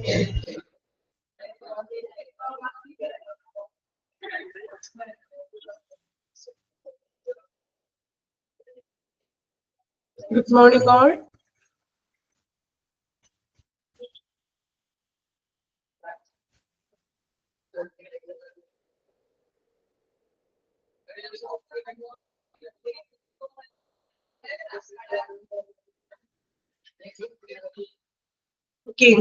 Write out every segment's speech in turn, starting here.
Good morning, all. Okay.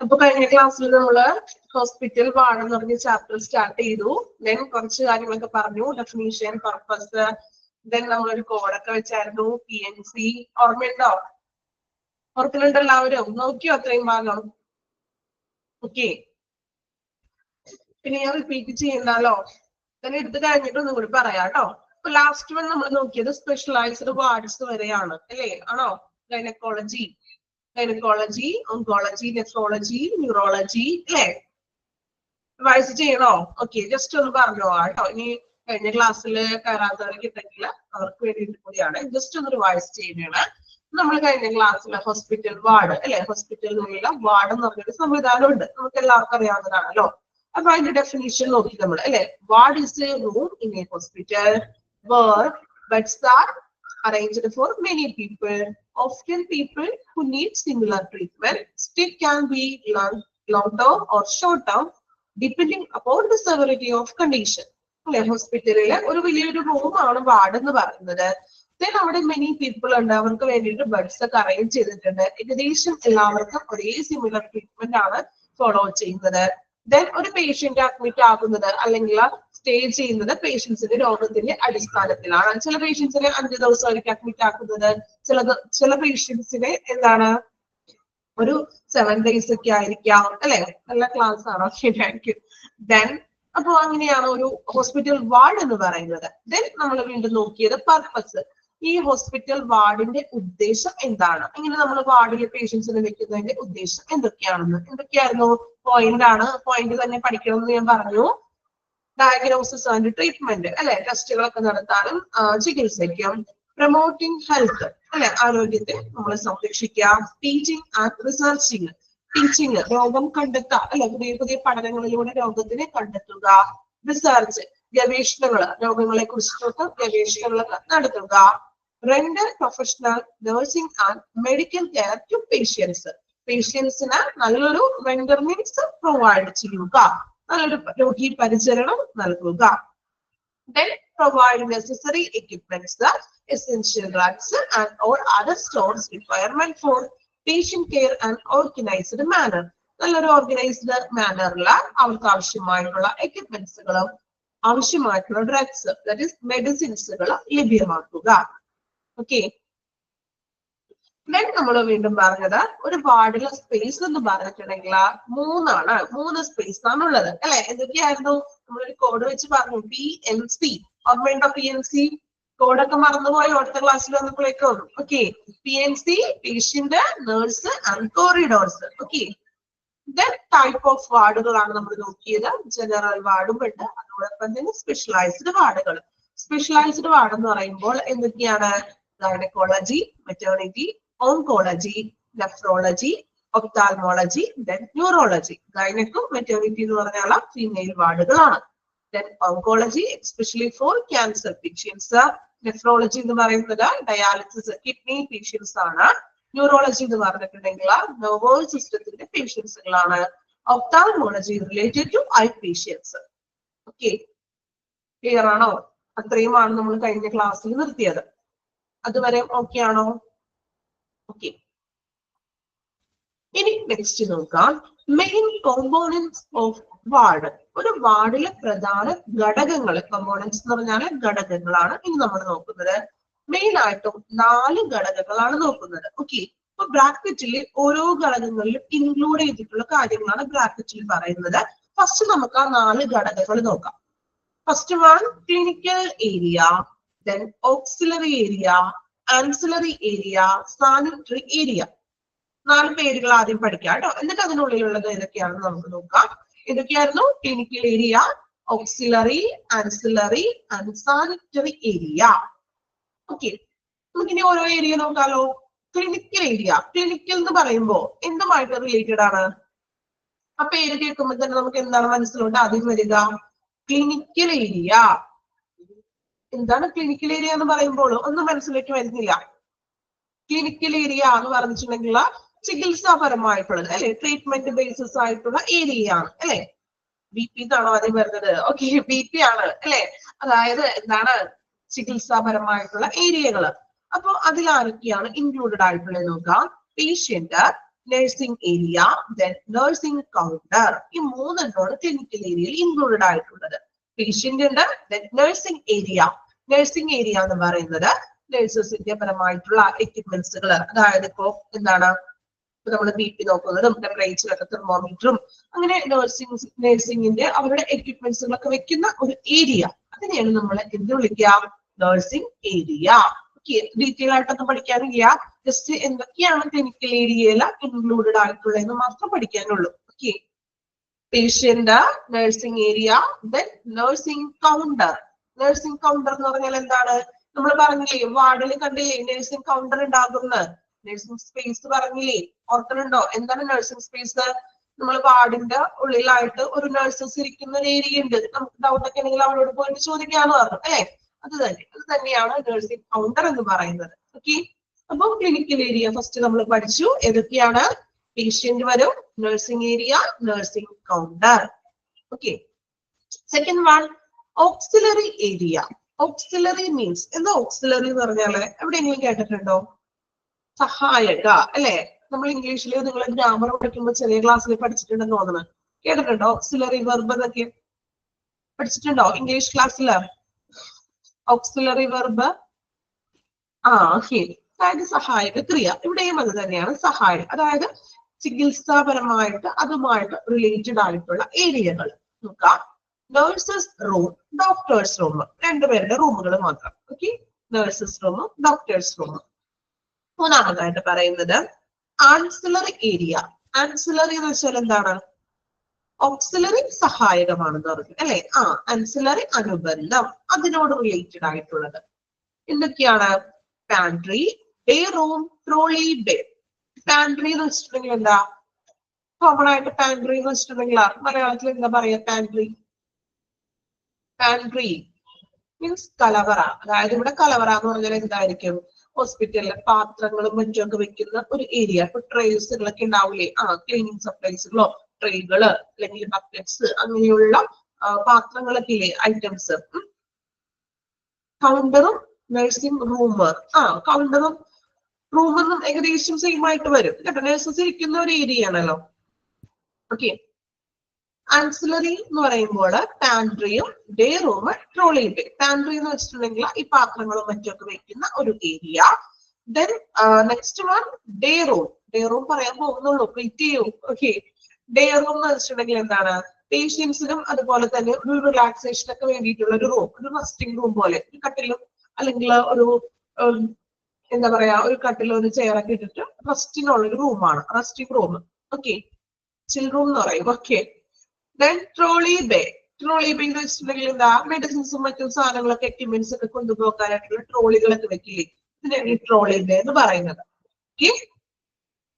അപ്പൊ കഴിഞ്ഞ ക്ലാസ്സിൽ നമ്മള് ഹോസ്പിറ്റൽ വാർഡ് എന്ന് പറഞ്ഞ ചാപ്റ്റർ സ്റ്റാർട്ട് ചെയ്തു. ദെൻ കുറച്ച് കാര്യങ്ങളൊക്കെ പറഞ്ഞു, ഡെഫിനീഷൻ, പർപ്പസ്. ദെൻ നമ്മളൊരു കോഡൊക്കെ വെച്ചായിരുന്നു, PNC. ഓർമ്മയുണ്ടോ? ഓർക്കുന്നുണ്ടോ എല്ലാവരും? നോക്കിയോ അത്രയും ഭാഗം? ഓക്കെ. പിന്നെ ഞാൻ റിപ്പീറ്റ് ചെയ്യണ്ടല്ലോ. then എടുത്ത് കഴിഞ്ഞിട്ട് ഒന്നും കൂടി പറയാം കേട്ടോ. അപ്പൊ ലാസ്റ്റ് വൺ നമ്മൾ നോക്കിയത് സ്പെഷ്യലൈസ്ഡ് വാർഡ്സ് വരെയാണ് അല്ലേ? ആണോ? ഗൈനക്കോളജി, ഓങ്കോളജി, നെഫ്രോളജി, ന്യൂറോളജി അല്ലേ? റിവൈസ് ചെയ്യണോ? ഓക്കെ, ജസ്റ്റ് ഒന്ന് പറഞ്ഞു കേട്ടോ. ഇനി കഴിഞ്ഞ ക്ലാസ്സിൽ കയറാത്തവർക്ക് ഉണ്ടെങ്കിൽ അവർക്ക് വേണ്ടിയിട്ട് കൂടിയാണ്. ജസ്റ്റ് ഒന്ന് റിവൈസ് ചെയ്യുകയാണ്. നമ്മൾ കഴിഞ്ഞ ക്ലാസ്സിൽ ഹോസ്പിറ്റൽ വാർഡ് അല്ലെ, ഹോസ്പിറ്റലിലുള്ള വാർഡ് എന്ന് പറഞ്ഞൊരു സംവിധാനം ഉണ്ട്, നമുക്ക് എല്ലാവർക്കും അറിയാവുന്നതാണല്ലോ. അപ്പൊ അതിന്റെ ഡെഫിനിഷൻ നോക്കി നമ്മൾ അല്ലെ. Ward is a room in a hospital where beds are arranged for many people, often people who need similar treatment. Stay can be long term or short term depending upon the severity of condition. അല്ലെ, ഹോസ്പിറ്റലിലെ ഒരു വലിയൊരു റൂമാണ് ward എന്ന് പറയുന്നത്. Then അവിടെ many people ഉണ്ട്, അവർക്ക് വേണ്ടിയിട്ട് ബെഡ്സ് ഒക്കെ അറേഞ്ച് ചെയ്തിട്ടുണ്ട്. ഏകദേശം എല്ലാവർക്കും ഒരേ സിമിലർ ട്രീറ്റ്മെന്റ് ആണ് ഫോളോ ചെയ്യുന്നത്. ദെൻ ഒരു പേഷ്യന്റ് അഡ്മിറ്റ് ആകുന്നത് അല്ലെങ്കിൽ സ്റ്റേ ചെയ്യുന്നത് പേഷ്യൻസിന്റെ രോഗത്തിന്റെ അടിസ്ഥാനത്തിലാണ്. ചില പേഷ്യൻസിനെ 5 ദിവസമായിരിക്കും അഡ്മിറ്റ് ആക്കുന്നത്, ചില പേഷ്യൻസിനെ എന്താണ് ഒരു 7 days ഒക്കെ ആയിരിക്കാം അല്ലെ. നല്ല ക്ലാസ് ആണോ? ശരിയായിരിക്കും. ദെൻ അപ്പൊ അങ്ങനെയാണ് ഒരു ഹോസ്പിറ്റൽ വാർഡ് എന്ന് പറയുന്നത്. ദെൻ നമ്മൾ വീണ്ടും നോക്കിയത് പർപ്പസ്. ഈ ഹോസ്പിറ്റൽ വാർഡിന്റെ ഉദ്ദേശം എന്താണ്? ഇങ്ങനെ നമ്മൾ വാർഡിലെ പേഷ്യൻസിനെ വെക്കുന്നതിന്റെ ഉദ്ദേശം എന്തൊക്കെയായിരുന്നു? പോയിന്റ് തന്നെ പഠിക്കണം എന്ന് ഞാൻ പറഞ്ഞു. ഡയഗ്നോസിസ് ആൻഡ് ട്രീറ്റ്മെന്റ് അല്ലെ, ടെസ്റ്റുകളൊക്കെ നടത്താനും ചികിത്സയ്ക്കും. പ്രൊമോട്ടിംഗ് ഹെൽത്ത് അല്ലെ, ആരോഗ്യത്തെ നമ്മൾ സംരക്ഷിക്കുക. ടീച്ചിങ് ആൻഡ് റിസർച്ചിങ്, ടീച്ചിങ് രോഗം കണ്ടെത്തുക അല്ലെ, പുതിയ പുതിയ പഠനങ്ങളിലൂടെ രോഗത്തിനെ കണ്ടെത്തുക. റിസർച്ച് ഗവേഷണങ്ങൾ, രോഗങ്ങളെ കുറിച്ചിട്ടൊക്കെ ഗവേഷണങ്ങൾ നടത്തുക. Render professional nursing and medical care to patients, പേഷ്യൻസിന് നല്ലൊരു റെൻഡർ മീൻസ് പ്രൊവൈഡ് ചെയ്യുക, നല്ലൊരു രോഗി പരിചരണം നൽകുക. Then provide necessary equipments, the essential drugs and all other stores requirement for patient care and organized manner. നല്ലൊരു ഓർഗനൈസ്ഡ് മാനറിൽ അവർക്ക് ആവശ്യമായിട്ടുള്ള എക്യുപ്മെന്റ്സുകളും ആവശ്യമായിട്ടുള്ള ഡ്രഗ്സ് ദാറ്റ് ഈസ് മെഡിസിൻസുകൾ ലഭ്യമാക്കുക. ഓക്കെ. ദെൻ നമ്മൾ വീണ്ടും പറഞ്ഞത് ഒരു വാർഡിലെ സ്പേസ് എന്ന് പറഞ്ഞിട്ടുണ്ടെങ്കിൽ 3 സ്പേസ് ആണുള്ളത് അല്ലെ. എന്തൊക്കെയായിരുന്നു? നമ്മളൊരു കോഡ് വെച്ച് പറഞ്ഞു, PNC. ഓർമ്മയുണ്ടോ? PNC കോഡൊക്കെ മറന്നുപോയി അടുത്ത ക്ലാസ്സിൽ വന്നപ്പോഴേക്കും. Okay, PNC patient, nurse and corridors. Okay. Then type of വാർഡുകളാണ് നമ്മൾ നോക്കിയത്. ജനറൽ വാർഡും ഉണ്ട്, അതോടൊപ്പം തന്നെ സ്പെഷ്യലൈസ്ഡ് വാർഡുകൾ. സ്പെഷ്യലൈസ്ഡ് വാർഡ് എന്ന് പറയുമ്പോൾ എന്തൊക്കെയാണ്? Gynaecology, maternity, oncology, nephrology, ophthalmology, then neurology. ഗൈനക്കും മെറ്റേണിറ്റി എന്ന് പറഞ്ഞാൽ ഫീമെയിൽ വാർഡുകളാണ്. Then oncology especially for cancer patients. Nephrology എന്ന് പറയുന്നത് ഡയാലിസിസ് കിഡ്നി പേഷ്യൻസ് ആണ്. ന്യൂറോളജി എന്ന് പറഞ്ഞിട്ടുണ്ടെങ്കിൽ നെർവസ് സിസ്റ്റത്തിന്റെ പേഷ്യൻസുകളാണ്. Ophthalmology related to eye patients. Okay, clear ആണോ? അത്രയുമാണ് നമ്മൾ കഴിഞ്ഞ ക്ലാസ്സിൽ നിർത്തിയത്. അതുവരെ ഓക്കെ ആണോ? ഓക്കെ. ഇനി നെക്സ്റ്റ് നോക്കാം, മെയിൻ കോമ്പോണൻസ് ഓഫ് വാർഡ്. ഒരു വാർഡിലെ പ്രധാന ഘടകങ്ങൾ, കോമ്പോണൻസ് എന്ന് പറഞ്ഞാൽ ഘടകങ്ങളാണ് ഇനി നമ്മൾ നോക്കുന്നത്. മെയിൻ ആയിട്ടും 4 ഘടകങ്ങളാണ് നോക്കുന്നത്. ഓക്കെ, അപ്പൊ ബ്രാക്കറ്റിൽ ഓരോ ഘടകങ്ങളിലും ഇൻക്ലൂഡ് ചെയ്തിട്ടുള്ള കാര്യങ്ങളാണ് ബ്രാക്കറ്റിൽ പറയുന്നത്. ഫസ്റ്റ് നമുക്ക് ആ 4 ഘടകങ്ങൾ നോക്കാം. First one clinical area, then auxiliary area, ancillary area, sanitary area. 4 പേരുകൾ ആദ്യം പഠിക്കാം കേട്ടോ. എന്നിട്ട് അതിനുള്ളിലുള്ളത് ഏതൊക്കെയാണെന്ന് നമുക്ക് നോക്കാം. ഏതൊക്കെയായിരുന്നു? Clinical area, auxiliary, ancillary and sanitary area. Okay, നമുക്കിനി ഓരോ ഏരിയ നോക്കാലോ. Clinical area. ക്ലിനിക്കൽ എന്ന് പറയുമ്പോൾ എന്തുമായിട്ട് റിലേറ്റഡ് ആണ്? ആ പേര് കേൾക്കുമ്പോൾ തന്നെ നമുക്ക് എന്താണ് മനസ്സിലോട്ട് ആദ്യം വരിക? Clinical area. എന്താണ് ക്ലിനിക്കൽ ഏരിയ എന്ന് പറയുമ്പോൾ ഒന്നും മനസ്സിലേക്ക് വരുന്നില്ല. ക്ലിനിക്കൽ ഏരിയ എന്ന് പറഞ്ഞിട്ടുണ്ടെങ്കിൽ ചികിത്സാപരമായിട്ടുള്ളത് അല്ലെ, ട്രീറ്റ്മെന്റ് ബേസിസ് ആയിട്ടുള്ള ഏരിയ ആണ് അല്ലെ. BP എന്നാണോ ആദ്യം വരുന്നത്? ഓക്കെ, BP ആണ് അല്ലെ. അതായത് എന്താണ് ചികിത്സാപരമായിട്ടുള്ള ഏരിയകള്. അപ്പൊ അതിൽ ആരൊക്കെയാണ് ഇൻക്ലൂഡഡ് ആയിട്ടുള്ളത് നോക്കാം. Patient, nursing area, then nursing counter. ഈ മൂന്നെണ്ണമാണ് ക്ലിനിക്കൽ ഏരിയയിൽ ഇൻക്ലൂഡഡ് ആയിട്ടുള്ളത്. പേഷ്യന്റ് ഉണ്ട്, then nursing area. Nursing area എന്ന് പറയുന്നത് നഴ്സസിന്റെ പരമായിട്ടുള്ള എക്യുപ്മെന്റ്സുകൾ, അതായത് ഇപ്പോ എന്താണ് നമ്മൾ BP നോക്കുന്നതും ടെമ്പറേച്ചറൊക്കെ തെർമോമീറ്ററും അങ്ങനെ നഴ്സിംഗിന്റെ അവരുടെ എക്യുപ്മെന്റ്സുകളൊക്കെ വെക്കുന്ന ഒരു ഏരിയ, അതിനെയാണ് നമ്മൾ എന്ത് വിളിക്കുക? Nursing area. ഓക്കെ, ഡീറ്റെയിൽ ആയിട്ടൊന്നും പഠിക്കാനില്ല, ജസ്റ്റ് എന്തൊക്കെയാണ് ക്ലിനിക്കൽ ഏരിയയിൽ ഇൻക്ലൂഡഡ് ആയിട്ടുള്ളതെന്ന് മാത്രം പഠിക്കാനുള്ളൂ. Okay, patient, nursing area, then nursing counter. Nursing counter എന്ന് പറഞ്ഞാൽ എന്താണ്? നമ്മൾ പറഞ്ഞില്ലേ വാർഡിൽ കണ്ടില്ലേ നഴ്സിംഗ് കൗണ്ടർ ഉണ്ടാകുന്നത്. നഴ്സിംഗ് സ്പേസ് പറഞ്ഞില്ലേ, ഓർക്കുന്നുണ്ടോ? എന്താണ് നഴ്സിംഗ് സ്പേസ്? നമ്മൾ വാർഡിന്റെ ഉള്ളിലായിട്ട് ഒരു നഴ്സസ് ഇരിക്കുന്ന ഒരു ഏരിയ ഉണ്ട്. നമുക്ക് ഡൗട്ട് ഒക്കെ ഉണ്ടെങ്കിൽ അവരോട് പോയിട്ട് ചോദിക്കാന്ന് പറഞ്ഞു അല്ലെ. അത് തന്നെയാണ് നഴ്സിംഗ് കൗണ്ടർ എന്ന് പറയുന്നത്. ഓക്കെ, അപ്പൊ ക്ലിനിക്കൽ ഏരിയ ഫസ്റ്റ് നമ്മൾ പഠിച്ചു. ഏതൊക്കെയാണ്? പേഷ്യന്റ് വരും, nursing area, nursing counter. Okay, second one auxiliary area. Auxiliary means എന്താ? ഓക്സിലറി എന്ന് പറഞ്ഞാല് എവിടെയെങ്കിലും കേട്ടിട്ടുണ്ടോ? സഹായക അല്ലെ. നമ്മൾ ഇംഗ്ലീഷിൽ നിങ്ങൾ ഗ്രാമർ പഠിക്കുമ്പോൾ ചെറിയ ക്ലാസ്സിൽ പഠിച്ചിട്ടുണ്ടെന്ന് തോന്നുന്നു. കേട്ടിട്ടുണ്ടോ? ഓക്സിലറി വെർബ് എന്നൊക്കെ പഠിച്ചിട്ടുണ്ടോ ഇംഗ്ലീഷ് ക്ലാസ്സിൽ? ഓക്സിലറി വെർബ് ഓക്കെ, അതായത് സഹായക ക്രിയ. ഇവിടെയും അത് തന്നെയാണ്, സഹായം. അതായത് ചികിത്സാപരമായിട്ട് അതുമായിട്ട് റിലേറ്റഡ് ആയിട്ടുള്ള ഏരിയകൾ. നോക്കാം, നഴ്സസ് റൂം, ഡോക്ടേഴ്സ് റൂം, രണ്ടുപേരുടെ റൂമുകൾ മാത്രം. ഓക്കെ, നഴ്സസ് റൂമും ഡോക്ടേഴ്സ് റൂമും. മൂന്നാമതായിട്ട് പറയുന്നത് ആൻസിലറി ഏരിയ. ആൻസിലറി എന്ന് വെച്ചാൽ എന്താണ്? ഓക്സിലറി സഹായകമാണെന്ന് പറഞ്ഞു അല്ലെ. ആൻസിലറി അനുബന്ധം, അതിനോട് റിലേറ്റഡ് ആയിട്ടുള്ളത്. എന്തൊക്കെയാണ്? Pantry, day room, trolley bay. Pantry എന്ന് വെച്ചിട്ടുണ്ടെങ്കിൽ എന്താ? കോമൺ ആയിട്ട് പാൻട്രി എന്ന് വെച്ചിട്ടുണ്ടെങ്കിൽ മലയാളത്തിൽ എന്താ പറയാ? പാൻട്രി പാൻട്രി മീൻസ് കലവറ. അതായത് ഇവിടെ കലവറ എന്ന് പറഞ്ഞാൽ എന്തായിരിക്കും? ഹോസ്പിറ്റലിലെ പാത്രങ്ങളും മറ്റുമൊക്കെ വെക്കുന്ന ഒരു ഏരിയ. ഇപ്പൊ ട്രേസുകളൊക്കെ ഉണ്ടാവില്ലേ? ക്ലീനിങ് സപ്ലൈസുകളോ ട്രേകള് അല്ലെങ്കിൽ ബക്കറ്റ്സ് അങ്ങനെയുള്ള പാത്രങ്ങളൊക്കെ ഇല്ലേ, ഐറ്റംസ്. കൗണ്ടറും നഴ്സിംഗ് റൂം. കൗണ്ടറും റൂമൊന്നും ഏകദേശം സെയിം ആയിട്ട് വരും കേട്ടോ. നഴ്സസ് ഇരിക്കുന്ന ഒരു ഏരിയ ആണല്ലോ. ഓക്കെ, ആൻസിലറി എന്ന് പറയുമ്പോൾ പാൻട്രിയും day room, trolley bay. Pantry എന്ന് വെച്ചിട്ടുണ്ടെങ്കിൽ ഈ പാത്രങ്ങളും മറ്റൊക്കെ വെക്കുന്ന ഒരു ഏരിയ. Then next one day room. Day room പറയാൻ പോകുന്നുള്ളൂ, വെയിറ്റ് ചെയ്യൂ. ഓക്കെ, ഡേ റൂം എന്ന് വെച്ചിട്ടുണ്ടെങ്കിൽ എന്താണ്? പേഷ്യൻസിനും അതുപോലെ തന്നെ ഒരു റിലാക്സേഷൻ ഒക്കെ വേണ്ടിയിട്ടുള്ള ഒരു റൂം, ഒരു റെസ്റ്റിംഗ് റൂം പോലെ. ഒരു കട്ടിലും അല്ലെങ്കിൽ ഒരു എന്താ പറയാ, ഒരു കട്ടിലും ഒരു ചെയറൊക്കെ ഇട്ടിട്ട് റെസ്റ്റിനുള്ള ഒരു റൂമാണ് റെസ്റ്റിംഗ് റൂം. ഓക്കെ, ചിൽ റൂം എന്ന് പറയും. Okay, then trolley bay. Trolley bay എന്ന് വെച്ചിട്ടുണ്ടെങ്കിൽ എന്താ? മെഡിസിൻസും മറ്റും സാധനങ്ങളൊക്കെ എക്യുപ്മെന്റ്സ് ഒക്കെ കൊണ്ടുപോകാനായിട്ടുള്ള ട്രോളികളൊക്കെ വെക്കില്ലേ, ഇതിനാണ് ഈ ട്രോളി ബേ എന്ന് പറയുന്നത്. Okay,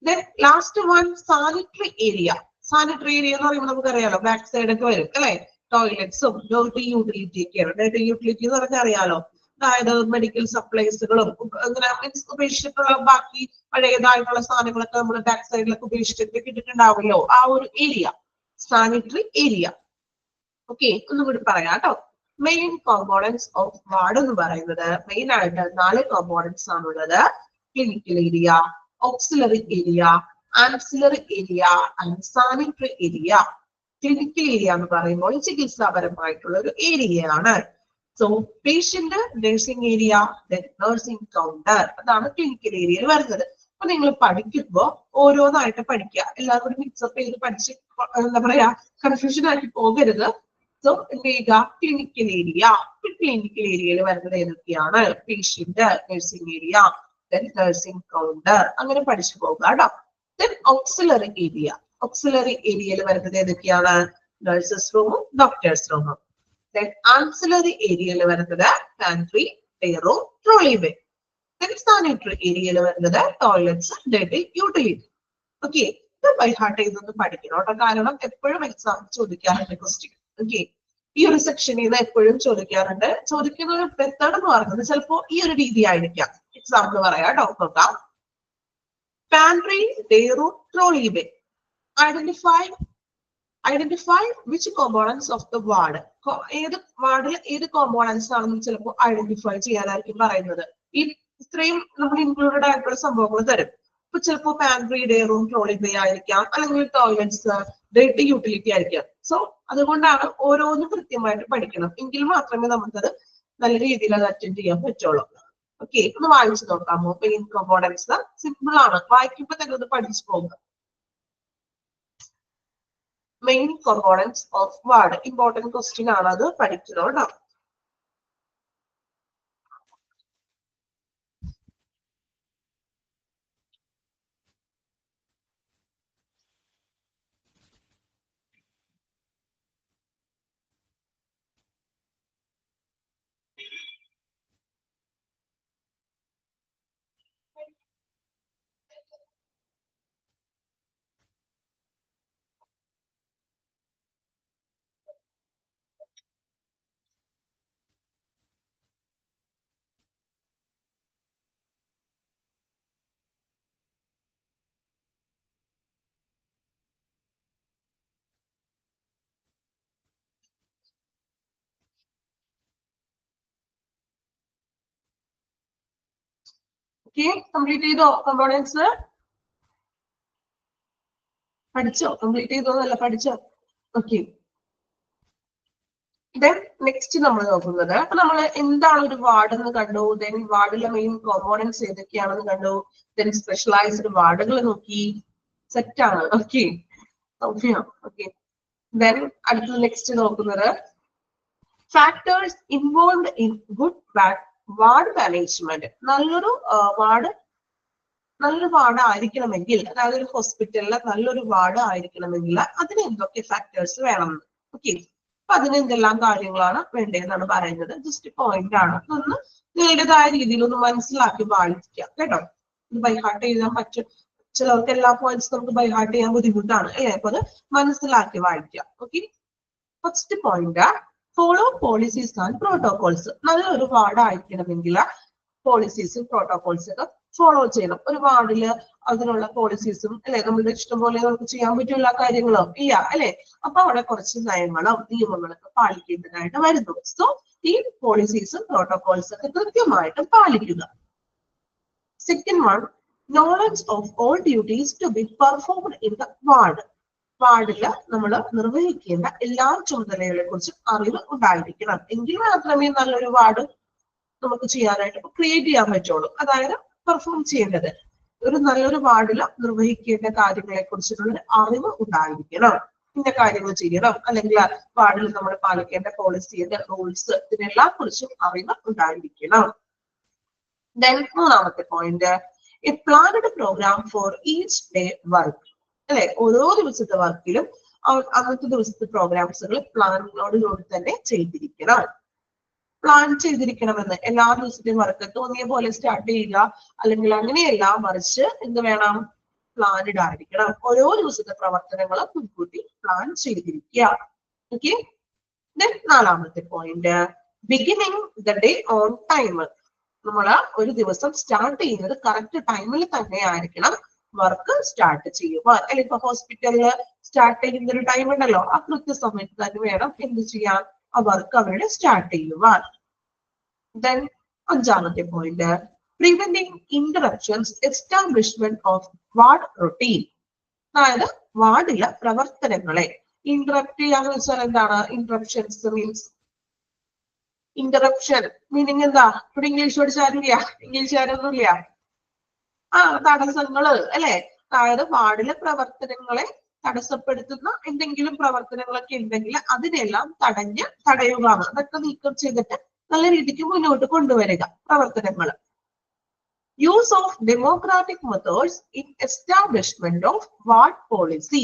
then last one sanitary area. Sanitary area എന്ന് പറയുമ്പോൾ നമുക്കറിയാലോ ബാക്ക് സൈഡ് ഒക്കെ വരും അല്ലെ. ടോയ്ലറ്റ്സും ഡേർട്ടി യൂട്ടിലിറ്റി ഒക്കെയാണ്. ഡേർട്ടി യൂട്ടിലിറ്റി എന്ന് പറഞ്ഞാൽ അറിയാലോ, അതായത് മെഡിക്കൽ സപ്ലൈസുകളും അങ്ങനെ ഉപേക്ഷിച്ചിട്ടുള്ള ബാക്കി പഴയതായിട്ടുള്ള സാധനങ്ങളൊക്കെ നമ്മൾ ബാക്ക് സൈഡിലൊക്കെ ഉപേക്ഷിച്ചിട്ട് ഇട്ടിട്ടുണ്ടാവുമല്ലോ, ആ ഒരു ഏരിയ സാനിറ്ററി ഏരിയ. ഓക്കെ, ഒന്നും കൂടി പറയാം കേട്ടോ. മെയിൻ കോമ്പോണൻസ് ഓഫ് വാർഡ് എന്ന് പറയുന്നത് മെയിൻ ആയിട്ട് 4 കോമ്പോണൻസ് ആണുള്ളത്. Clinical area, auxiliary area, ancillary area and sanitary area. Clinical area എന്ന് പറയുമ്പോൾ ചികിത്സാപരമായിട്ടുള്ള ഒരു ഏരിയയാണ്. So patient, nursing area, nursing counter, അതാണ് ക്ലിനിക്കൽ ഏരിയയിൽ വരുന്നത്. അപ്പൊ നിങ്ങൾ പഠിക്കുമ്പോൾ ഓരോന്നായിട്ട് പഠിക്കുക. എല്ലാവരും കൂടി മിക്സപ്പ് ചെയ്ത് പഠിച്ച് എന്താ പറയാ കൺഫ്യൂഷൻ ആക്കി പോകരുത്. സോ എന്ത് ചെയ്യുക? Clinical area. ക്ലിനിക്കൽ ഏരിയയിൽ വരുന്നത് ഏതൊക്കെയാണ്? Patient, nursing area, nursing counter, അങ്ങനെ പഠിച്ചു പോകുക കേട്ടോ. Then auxiliary area. ഓക്സിലറി ഏരിയയിൽ വരുന്നത് ഏതൊക്കെയാണ്? നഴ്സസ് റൂമും ഡോക്ടേഴ്സ് റൂമും. ദെൻ ആൻസിലറി ഏരിയയിൽ വരുന്നത് pantry, day room, trolley bay. Sanitary ഏരിയയിൽ വരുന്നത് ടോയ്ലറ്റ്സ്, ഡെർട്ടി യൂട്ടിലിറ്റി. ഓക്കെ, ഇത് ബൈ ഹാർട്ട് ചെയ്തൊന്ന് പഠിക്കണം കേട്ടോ, കാരണം എപ്പോഴും എക്സാം ചോദിക്കാറുണ്ട് ക്വസ്റ്റ്യൻ. ഓക്കെ, ഈ ഒരു സെക്ഷനിൽ നിന്ന് എപ്പോഴും ചോദിക്കാറുണ്ട്. ചോദിക്കുന്ന ഒരു മെത്തേഡ് എന്ന് പറയുന്നത് ചിലപ്പോ ഈ ഒരു രീതി ആയിരിക്കാം. എക്സാമ്പിൾ പറയാം കേട്ടോ, നോക്കാം. Pantry, day room, trolley bay. Identify which components of the ward. ഏത് വാർഡിൽ ഏത് കോമ്പോണൻസ് ആണെന്ന് ചിലപ്പോൾ ഐഡന്റിഫൈ ചെയ്യാനായിരിക്കും പറയുന്നത്. ഈ ഇത്രയും നമ്മൾ ഇൻക്ലൂഡഡ് ആയിട്ടുള്ള സംഭവങ്ങൾ തരും. ഇപ്പൊ ചിലപ്പോൾ pantry, day room, trolley bay ആയിരിക്കാം, അല്ലെങ്കിൽ ടോയ്ലറ്റ്സ്, ഡേർട്ടി യൂട്ടിലിറ്റി ആയിരിക്കാം. സോ അതുകൊണ്ടാണ് ഓരോന്നും കൃത്യമായിട്ട് പഠിക്കണം, എങ്കിൽ മാത്രമേ നമുക്കത് നല്ല രീതിയിൽ അത് അറ്റൻഡ് ചെയ്യാൻ പറ്റുള്ളൂ. ഓക്കെ, ഒന്ന് വായിച്ചു നോക്കാമോ? മെയിൻ കോമ്പോണൻസ് സിമ്പിൾ ആണ്, വായിക്കുമ്പോൾ തന്നെ ഒന്ന് പഠിച്ചു പോകുക. Main components of ward important question ആണ്, അത് പഠിക്കണം കേട്ടോ. ഓക്കെ, കംപ്ലീറ്റ് ചെയ്തോ? കോമ്പോണൻസ് പഠിച്ചോ? കംപ്ലീറ്റ് ചെയ്തോന്നല്ല, പഠിച്ചോ? ഓക്കെ, ദെൻ നെക്സ്റ്റ് നമ്മൾ നോക്കുന്നത്, അപ്പൊ നമ്മൾ എന്താണ് ഒരു വാർഡ് എന്ന് കണ്ടു, ദെൻ വാർഡിലെ മെയിൻ കോമ്പോണൻസ് ഏതൊക്കെയാണെന്ന് കണ്ടു, ദെൻ സ്പെഷ്യലൈസ്ഡ് വാർഡുകൾ നോക്കി. സെറ്റ് ആണ്. Okay, okay. ദെൻ അടുത്തത് നെക്സ്റ്റ് നോക്കുന്നത് factors involve in good ward management. നല്ലൊരു വാർഡ് ആയിരിക്കണമെങ്കിൽ, അതായത് ഒരു ഹോസ്പിറ്റലിലെ നല്ലൊരു വാർഡ് ആയിരിക്കണമെങ്കിൽ അതിന് എന്തൊക്കെ ഫാക്ടേഴ്സ് വേണം? ഓക്കെ, അപ്പൊ അതിന് എന്തെല്ലാം കാര്യങ്ങളാണ് വേണ്ടതെന്നാണ് പറയുന്നത്. ജസ്റ്റ് പോയിന്റ് ആണ്, അതൊന്ന് നിങ്ങളുടേതായ രീതിയിൽ ഒന്ന് മനസ്സിലാക്കി വായിക്കാം കേട്ടോ. ഇത് ബൈ ഹാർട്ട് ചെയ്യാൻ പറ്റും, ചിലർക്ക് എല്ലാ പോയിന്റ്സ് നമുക്ക് ബൈ ഹാർട്ട് ചെയ്യാൻ ബുദ്ധിമുട്ടാണ് അല്ലേ, അപ്പൊ അത് മനസ്സിലാക്കി വായിക്കാം. Okay, first point, follow policies and protocols. നല്ലൊരു വാർഡ് ആയിരിക്കണമെങ്കിൽ പോളിസീസും പ്രോട്ടോകോൾസും ഒക്കെ ഫോളോ ചെയ്യണം. ഒരു വാർഡില് അതിനുള്ള പോളിസീസും അല്ലെ, നമ്മളുടെ ഇഷ്ടം പോലെ നമുക്ക് ചെയ്യാൻ പറ്റുള്ള കാര്യങ്ങളും ഇല്ല അല്ലെ, അപ്പൊ അവിടെ കുറച്ച് നയങ്ങളും നിയമങ്ങളൊക്കെ പാലിക്കേണ്ടതായിട്ട് വരുന്നു. സോ ഈ പോളിസീസും പ്രോട്ടോകോൾസും ഒക്കെ കൃത്യമായിട്ട് പാലിക്കുക. Second one, knowledge of all duties to be performed in the ward. വാർഡില് നമ്മൾ നിർവഹിക്കേണ്ട എല്ലാ ചുമതലകളെ കുറിച്ചും അറിവ് ഉണ്ടായിരിക്കണം, എങ്കിൽ മാത്രമേ നല്ലൊരു വാർഡ് നമുക്ക് ചെയ്യാനായിട്ട് ക്രിയേറ്റ് ചെയ്യാൻ പറ്റുള്ളൂ. അതായത് പെർഫോം ചെയ്യേണ്ടത് ഒരു നല്ലൊരു വാർഡില് നിർവഹിക്കേണ്ട കാര്യങ്ങളെ കുറിച്ചിട്ടുള്ള അറിവ് ഉണ്ടായിരിക്കണം. ഇന്ന കാര്യങ്ങൾ ചെയ്യണം, അല്ലെങ്കിൽ വാർഡിൽ നമ്മൾ പാലിക്കേണ്ട പോളിസിയുടെ റൂൾസ്, ഇതിനെല്ലാം കുറിച്ചും അറിവ് ഉണ്ടായിരിക്കണം. ദെൻ മൂന്നാമത്തെ point, a planned program for each day work. അല്ലെ, ഓരോ ദിവസത്തെ വർക്കിലും അന്നത്തെ ദിവസത്തെ പ്രോഗ്രാംസുകൾ പ്ലാനിനോടുകൂടി തന്നെ ചെയ്തിരിക്കണം. പ്ലാൻ ചെയ്തിരിക്കണമെന്ന്, എല്ലാ ദിവസത്തെയും വർക്ക് തോന്നിയ പോലെ സ്റ്റാർട്ട് ചെയ്യുക അല്ലെങ്കിൽ അങ്ങനെയല്ല, മറിച്ച് എന്ത് വേണം? പ്ലാനഡ് ആയിരിക്കണം. ഓരോ ദിവസത്തെ പ്രവർത്തനങ്ങളും മുൻകൂട്ടി പ്ലാൻ ചെയ്തിരിക്കുക. ഓക്കെ, ദെൻ നാലാമത്തെ point, beginning the day on time. നമ്മൾ ഒരു ദിവസം സ്റ്റാർട്ട് ചെയ്യുന്നത് കറക്റ്റ് ടൈമിൽ തന്നെ ആയിരിക്കണം വർക്ക് സ്റ്റാർട്ട് ചെയ്യുവാൻ. അല്ലെങ്കിൽ ഇപ്പൊ ഹോസ്പിറ്റലില് സ്റ്റാർട്ട് ചെയ്യുന്ന ഒരു ടൈം ഉണ്ടല്ലോ, ആ കൃത്യസമയത്ത് തന്നെ വേണം എന്ത് ചെയ്യാൻ? ആ വർക്ക് അവരുടെ സ്റ്റാർട്ട് ചെയ്യുവാൻ. ദെൻ അഞ്ചാമത്തെ point, preventing interruptions, establishment of ward routine. അതായത് വാർഡിലെ പ്രവർത്തനങ്ങളെ ഇന്ററപ്റ്റ് ചെയ്യാന്ന് വെച്ചാൽ എന്താണ്? ഇന്ററപ്ഷൻസ് മീൻസ്, ഇന്ററപ്ഷൻ മീനിങ് എന്താ? ഇവിടെ ഇംഗ്ലീഷ് പഠിച്ചാരില്ല, ഇംഗ്ലീഷുകാരൊന്നുമില്ല. തടസ്സങ്ങള് അല്ലെ, അതായത് വാർഡിലെ പ്രവർത്തനങ്ങളെ തടസ്സപ്പെടുത്തുന്ന എന്തെങ്കിലും പ്രവർത്തനങ്ങളൊക്കെ ഉണ്ടെങ്കിൽ അതിനെല്ലാം തടയുക, അതൊക്കെ നീക്കം ചെയ്തിട്ട് നല്ല രീതിക്ക് മുന്നോട്ട് കൊണ്ടുവരിക പ്രവർത്തനങ്ങൾ. Use of democratic methods in establishment of ward policy.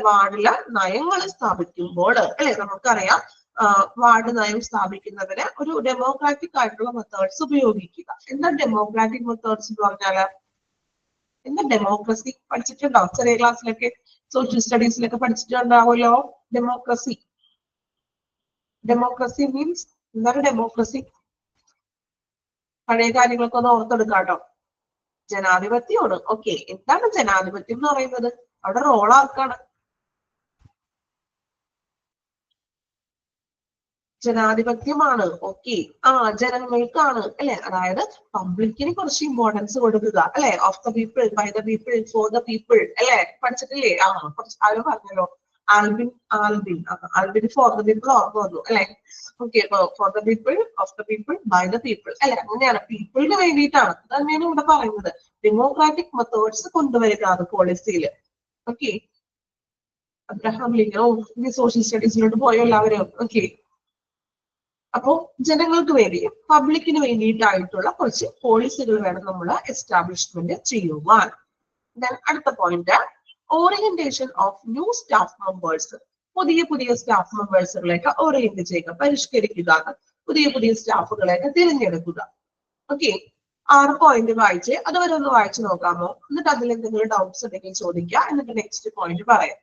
വാർഡിലെ നയങ്ങൾ സ്ഥാപിക്കുമ്പോൾ അല്ലെ, നമുക്കറിയാം വാർഡ് നയം സ്ഥാപിക്കുന്നതിന് ഒരു ഡെമോക്രാറ്റിക് ആയിട്ടുള്ള മെത്തേഡ്സ് ഉപയോഗിക്കുക. എന്താ ഡെമോക്രാറ്റിക് മെത്തേഡ്സ് എന്ന് പറഞ്ഞാല്? എന്താ ഡെമോക്രസി? പഠിച്ചിട്ടുണ്ടോ? ചെറിയ ക്ലാസ്സിലൊക്കെ സോഷ്യൽ സ്റ്റഡീസിലൊക്കെ പഠിച്ചിട്ടുണ്ടാവുമല്ലോ ഡെമോക്രസി. ഡെമോക്രസി മീൻസ് എന്താണ് ഡെമോക്രസി? പഴയ കാര്യങ്ങളൊക്കെ ഒന്ന് ഓർത്തെടുക്കാട്ടോ. ജനാധിപത്യമാണ്. ഓക്കെ, എന്താണ് ജനാധിപത്യം എന്ന് പറയുന്നത്? അവിടെ റോൾ ആർക്കാണ്? ജനാധിപത്യമാണ്. ഓക്കെ, ജനങ്ങൾക്കാണ് അല്ലെ? അതായത് പബ്ലിക്കിന് കുറച്ച് ഇമ്പോർട്ടൻസ് കൊടുക്കുക അല്ലെ? Of the people, by the people, for the people അല്ലെ? പഠിച്ചിട്ടില്ലേ? കുറച്ച് ആരും പറഞ്ഞല്ലോ. ആൽബിൻ ഫോർ ദ പീപ്പിൾ ഓർമ്മ വന്നു അല്ലെ? Okay, for the people, of the people, by the people അല്ലെ? അങ്ങനെയാണ്, പീപ്പിളിന് വേണ്ടിയിട്ടാണ്. അത് തന്നെയാണ് ഇവിടെ പറയുന്നത്. ഡെമോക്രാറ്റിക് മെത്തേഡ്സ് കൊണ്ടുവരിക അത് പോളിസിയിൽ. ഓക്കെ, അബ്രഹാം ലിങ്കൻ സോഷ്യൽ സ്റ്റഡീസിലോട്ട് പോയോ എല്ലാവരും? ഓക്കെ, അപ്പോ ജനങ്ങൾക്ക് വേണ്ടി, പബ്ലിക്കിന് വേണ്ടിയിട്ടായിട്ടുള്ള കുറച്ച് പോളിസികൾ വേണം നമ്മൾ എസ്റ്റാബ്ലിഷ്മെന്റ് ചെയ്യുവാൻ. അടുത്ത point, orientation of new staff members. പുതിയ സ്റ്റാഫ് മെമ്പേഴ്സുകളെയൊക്കെ ഓറിയന്റ് ചെയ്യുക, പരിഷ്കരിക്കുക, പുതിയ സ്റ്റാഫുകളെയൊക്കെ തിരഞ്ഞെടുക്കുക. ഓക്കെ, 6 പോയിന്റ് വായിച്ച് അതുവരെ ഒന്ന് വായിച്ചു നോക്കാമോ? എന്നിട്ട് അതിൽ എന്തെങ്കിലും ഡൗട്ട്സ് ഉണ്ടെങ്കിൽ ചോദിക്കുക, എന്നിട്ട് നെക്സ്റ്റ് പോയിന്റ് പറയാം.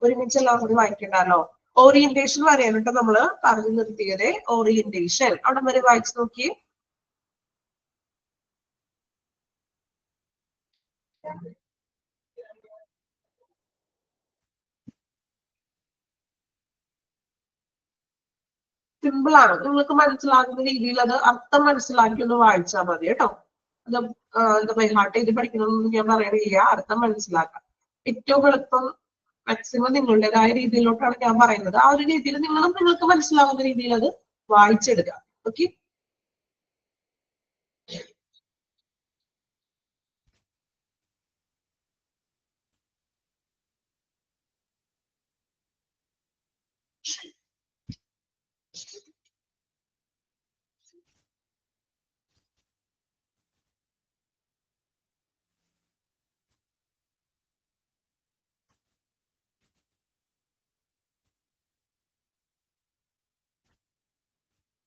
ഒരുമിച്ച് എല്ലാം കൂടി വായിക്കണ്ടല്ലോ. ഓറിയന്റേഷൻ പറയാനിട്ട് നമ്മള് പറഞ്ഞു നിർത്തിയത് ഓറിയന്റേഷൻ. അവിടെ വരെ വായിച്ചു നോക്കി. സിമ്പിൾ ആണ്, നിങ്ങൾക്ക് മനസ്സിലാകുന്ന രീതിയിൽ അത് അർത്ഥം മനസ്സിലാക്കി ഒന്ന് വായിച്ചാൽ മതി കേട്ടോ. അത് എന്താ ബൈഹാർട്ട് ചെയ്ത് പഠിക്കണമെന്ന് ഞാൻ പറയണില്ല, അർത്ഥം മനസ്സിലാക്കാം. ഏറ്റവും എളുപ്പം മാക്സിമം നിങ്ങളുടേതായ രീതിയിലോട്ടാണ് ഞാൻ പറയുന്നത്. ആ ഒരു രീതിയിൽ നിങ്ങൾക്ക് മനസ്സിലാവുന്ന രീതിയിൽ അത് വായിച്ചെടുക്കുക. ഓക്കെ,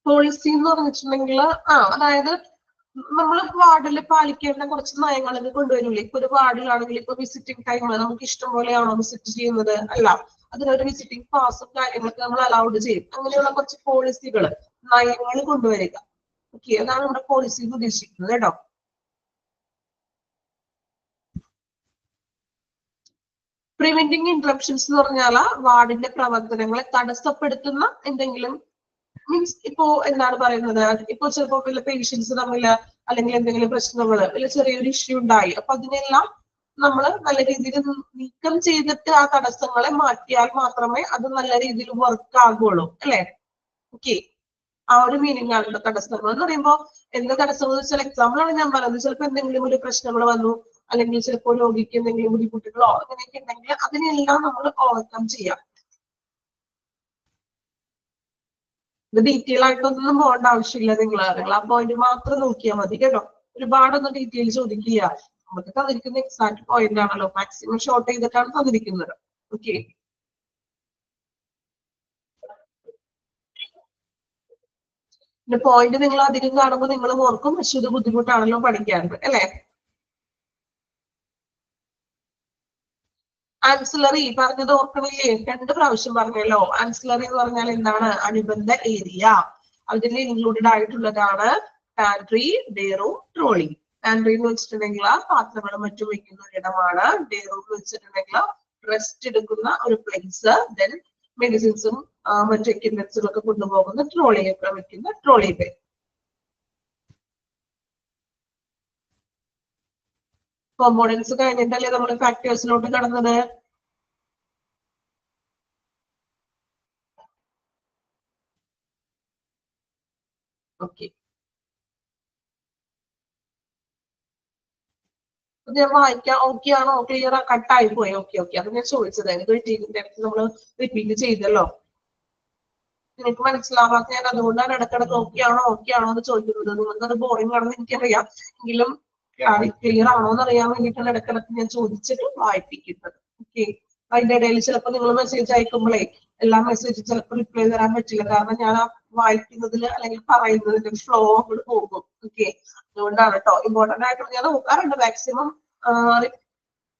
പോളിസി എന്ന് പറഞ്ഞിട്ടുണ്ടെങ്കിൽ അതായത് നമ്മൾ വാർഡിൽ പാലിക്കേണ്ട കുറച്ച് നയങ്ങളൊക്കെ കൊണ്ടുവരില്ലേ? ഇപ്പൊ ഒരു വാർഡിലാണെങ്കിൽ ഇപ്പൊ വിസിറ്റിംഗ് ടൈം നമുക്ക് ഇഷ്ടം പോലെയാണോ വിസിറ്റ് ചെയ്യുന്നത്? അല്ല, അതിനൊരു വിസിറ്റിംഗ് പാസും കാര്യങ്ങളൊക്കെ നമ്മൾ അലൗഡ് ചെയ്യും. അങ്ങനെയുള്ള കുറച്ച് പോളിസികൾ, നയങ്ങൾ കൊണ്ടുവരിക. ഓക്കെ, അതാണ് നമ്മുടെ പോളിസി ഉദ്ദേശിക്കുന്നത് കേട്ടോ. പ്രിവെന്റിങ് ഇന്ററപ്ഷൻസ് എന്ന് പറഞ്ഞാൽ വാർഡിന്റെ പ്രവർത്തനങ്ങളെ തടസ്സപ്പെടുത്തുന്ന എന്തെങ്കിലും, മീൻസ് ഇപ്പോ എന്താണ് പറയുന്നത്, ഇപ്പൊ ചിലപ്പോ വല്ല പേഷ്യൻസ് തമ്മിൽ അല്ലെങ്കിൽ എന്തെങ്കിലും പ്രശ്നങ്ങൾ, വല്ല ചെറിയൊരു ഇഷ്യൂ ഉണ്ടായി, അപ്പൊ അതിനെല്ലാം നമ്മൾ നല്ല രീതിയിൽ നീക്കം ചെയ്തിട്ട് ആ തടസ്സങ്ങളെ മാറ്റിയാൽ മാത്രമേ അത് നല്ല രീതിയിൽ വർക്ക് ആകുള്ളൂ അല്ലെ? ഓക്കെ, ആ ഒരു മീനിങ് ആണ് തടസ്സങ്ങൾ എന്ന് പറയുമ്പോൾ. എന്താ തടസ്സങ്ങൾ എന്ന് വെച്ചാൽ, എക്സാമ്പിൾ ആണ് ഞാൻ പറയുന്നത്. ചിലപ്പോൾ എന്തെങ്കിലും ഒരു പ്രശ്നങ്ങൾ വന്നു, അല്ലെങ്കിൽ ചിലപ്പോൾ രോഗിക്ക് എന്തെങ്കിലും ബുദ്ധിമുട്ടുകളോ അങ്ങനെയൊക്കെ ഉണ്ടെങ്കിൽ അതിനെല്ലാം നമ്മൾ ഓവർകം ചെയ്യാം. ഇത് ഡീറ്റെയിൽ ആയിട്ടൊന്നും പോകേണ്ട ആവശ്യമില്ല. നിങ്ങൾ ആ പോയിന്റ് മാത്രം നോക്കിയാൽ മതി കേട്ടോ. ഒരുപാടൊന്നും ഡീറ്റെയിൽ ചോദിക്കുക. നമുക്ക് തന്നിരിക്കുന്ന എക്സാക്ട് പോയിന്റ് ആണല്ലോ, മാക്സിമം ഷോർട്ട് ചെയ്തിട്ടാണ് തന്നിരിക്കുന്നത്. ഓക്കെ, പിന്നെ പോയിന്റ് നിങ്ങൾ അധികം കാണുമ്പോൾ നിങ്ങൾ ഓർക്കും, പക്ഷെ ഇത് ബുദ്ധിമുട്ടാണല്ലോ പഠിക്കാറുണ്ട് അല്ലെ? ആൻസിലറി പറഞ്ഞത് ഓർക്കണില്ലേ? 2 പ്രാവശ്യം പറഞ്ഞല്ലോ. ആൻസിലറി എന്ന് പറഞ്ഞാൽ എന്താണ്? അനുബന്ധ ഏരിയ. അതിൽ ഇൻക്ലൂഡഡ് ആയിട്ടുള്ളതാണ് pantry, day room, trolley. Pantry എന്ന് വെച്ചിട്ടുണ്ടെങ്കിൽ പാത്രങ്ങളും മറ്റും വെക്കുന്ന ഒരിടമാണ്. ഡേ റൂം എന്ന് വെച്ചിട്ടുണ്ടെങ്കിൽ റെസ്റ്റ് എടുക്കുന്ന ഒരു പ്ലേസ്. ദെൻ മെഡിസിൻസും മറ്റു എക്യുപ്മെന്റ്സും ഒക്കെ കൊണ്ടുപോകുന്ന ട്രോളിയൊക്കെ വെക്കുന്ന ട്രോളി ബേ. കോമ്പോണൻസ് കഴിഞ്ഞിട്ടല്ലേ നമ്മൾ ഫാക്ടേഴ്സിലോട്ട് കടന്നത്? ഓക്കെ, ഞാൻ വായിക്കാം. ഓക്കെ ആണോ? ക്ലിയർ കട്ടായി പോയി. ഓക്കെ, അത് ഞാൻ ചോദിച്ചത്. നമ്മൾ റിപ്പീറ്റ് ചെയ്തല്ലോ. എനിക്ക് മനസ്സിലാവാത്ത ഞാൻ അതുകൊണ്ടാണ് ഇടക്കിടക്ക് ഓക്കെ ആണോ എന്ന് ചോദിക്കുന്നത്. നിങ്ങൾക്കത് ബോറിംഗ് ആണെന്ന് എനിക്കറിയാം, എങ്കിലും ക്ലിയർ ആണോ എന്ന് അറിയാൻ വേണ്ടിയിട്ടാണ് ഇടക്കിടക്ക് ഞാൻ ചോദിച്ചിട്ട് വായിപ്പിക്കുന്നത്. ഓക്കെ, അതിന്റെ ഇടയിൽ ചിലപ്പോൾ നിങ്ങൾ മെസ്സേജ് അയക്കുമ്പോഴേ എല്ലാ മെസ്സേജും ചിലപ്പോൾ റിപ്ലൈ തരാൻ പറ്റില്ല. കാരണം ഞാൻ ആ വായിക്കുന്നതിൽ അല്ലെങ്കിൽ പറയുന്നതിന്റെ ഫ്ലോ അങ്ങോട്ട് പോകും. ഓക്കെ, അതുകൊണ്ടാണ് കേട്ടോ. ഇമ്പോർട്ടന്റ് ആയിട്ട് ഞാൻ നോക്കാറുണ്ട് മാക്സിമം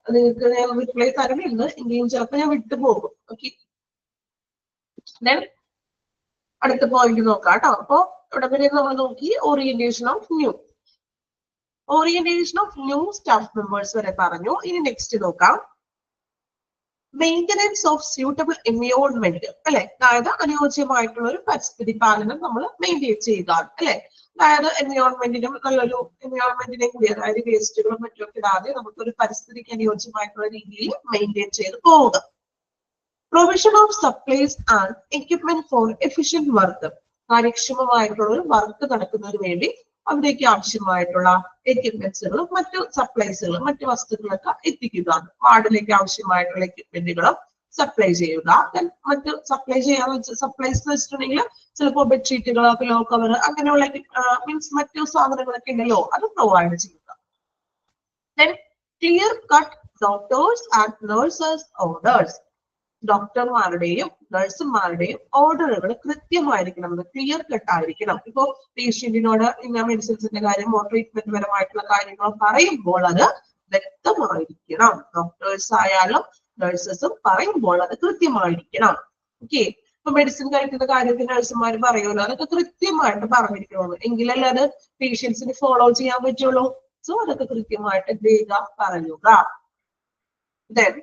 നിങ്ങൾക്ക് ഞാൻ റിപ്ലൈ തരുന്നുണ്ട്, എങ്കിലും ചിലപ്പോൾ ഞാൻ വിട്ടുപോകും. ഓക്കെ, അടുത്ത പോയിന്റ് നോക്കാം കേട്ടോ. അപ്പൊ ഇവിടെ വരെ നമ്മൾ നോക്കി orientation of new staff members വരെ പറഞ്ഞു. ഇനി നെക്സ്റ്റ് നോക്കാം, മെയിൻ്റനൻസ് ഓഫ് സ്യൂട്ടബിൾ എൻവയോൺമെന്റ് അല്ലെ. അതായത് അനുയോജ്യമായിട്ടുള്ള ഒരു പരിസ്ഥിതി പാലനം നമ്മൾ മെയിൻറ്റെയിൻ ചെയ്യുക അല്ലെ. അതായത് എൻവയോൺമെന്റിനെ കൂടി, അതായത് വേസ്റ്റുകളും മറ്റുമൊക്കെ ഇടാതെ നമുക്കൊരു പരിസ്ഥിതിക്ക് അനുയോജ്യമായിട്ടുള്ള രീതിയിൽ മെയിൻറ്റെയിൻ ചെയ്ത് പോവുക. Provision of supplies and equipment for efficient work, കാര്യക്ഷമമായിട്ടുള്ള ഒരു വർക്ക് നടക്കുന്നതിന് വേണ്ടി അവിടേക്ക് ആവശ്യമായിട്ടുള്ള എക്യുപ്മെന്റ്സുകളും മറ്റു സപ്ലൈസുകളും മറ്റു വസ്തുക്കളൊക്കെ എത്തിക്കുക. വാർഡിലേക്ക് ആവശ്യമായിട്ടുള്ള എക്യുപ്മെന്റുകളും സപ്ലൈ ചെയ്യുക. മറ്റ് സപ്ലൈസ് എന്ന് വെച്ചിട്ടുണ്ടെങ്കിൽ ചിലപ്പോൾ ബെഡ്ഷീറ്റുകളോ പില്ലോ കവർ അങ്ങനെയുള്ള മീൻസ് മറ്റു സാധനങ്ങളൊക്കെ ഉണ്ടല്ലോ, അത് പ്രൊവൈഡ് ചെയ്യുക. Then clear cut doctors and nurses orders, ഡോക്ടർമാരുടെയും നഴ്സുമാരുടെയും ഓർഡറുകൾ കൃത്യമായിരിക്കണം, ക്ലിയർ കട്ട് ആയിരിക്കണം. ഇപ്പോ പേഷ്യന്റിനോട് ഇന്ന മെഡിസിൻസിന്റെ കാര്യമോ ട്രീറ്റ്മെന്റ് പരമായിട്ടുള്ള കാര്യങ്ങളോ പറയുമ്പോൾ അത് വ്യക്തമായിരിക്കണം. ഡോക്ടേഴ്സ് ആയാലും നഴ്സസും പറയുമ്പോൾ അത് കൃത്യമായിരിക്കണം. ഓക്കെ, ഇപ്പൊ മെഡിസിൻ കഴിക്കുന്ന കാര്യത്തിൽ നഴ്സുമാർ പറയുമല്ലോ, അതൊക്കെ കൃത്യമായിട്ട് പറഞ്ഞിരിക്കണം, എങ്കിലല്ലേ അത് പേഷ്യൻസിന് ഫോളോ ചെയ്യാൻ പറ്റുള്ളൂ. സോ അതൊക്കെ കൃത്യമായിട്ട് പറയുക. Then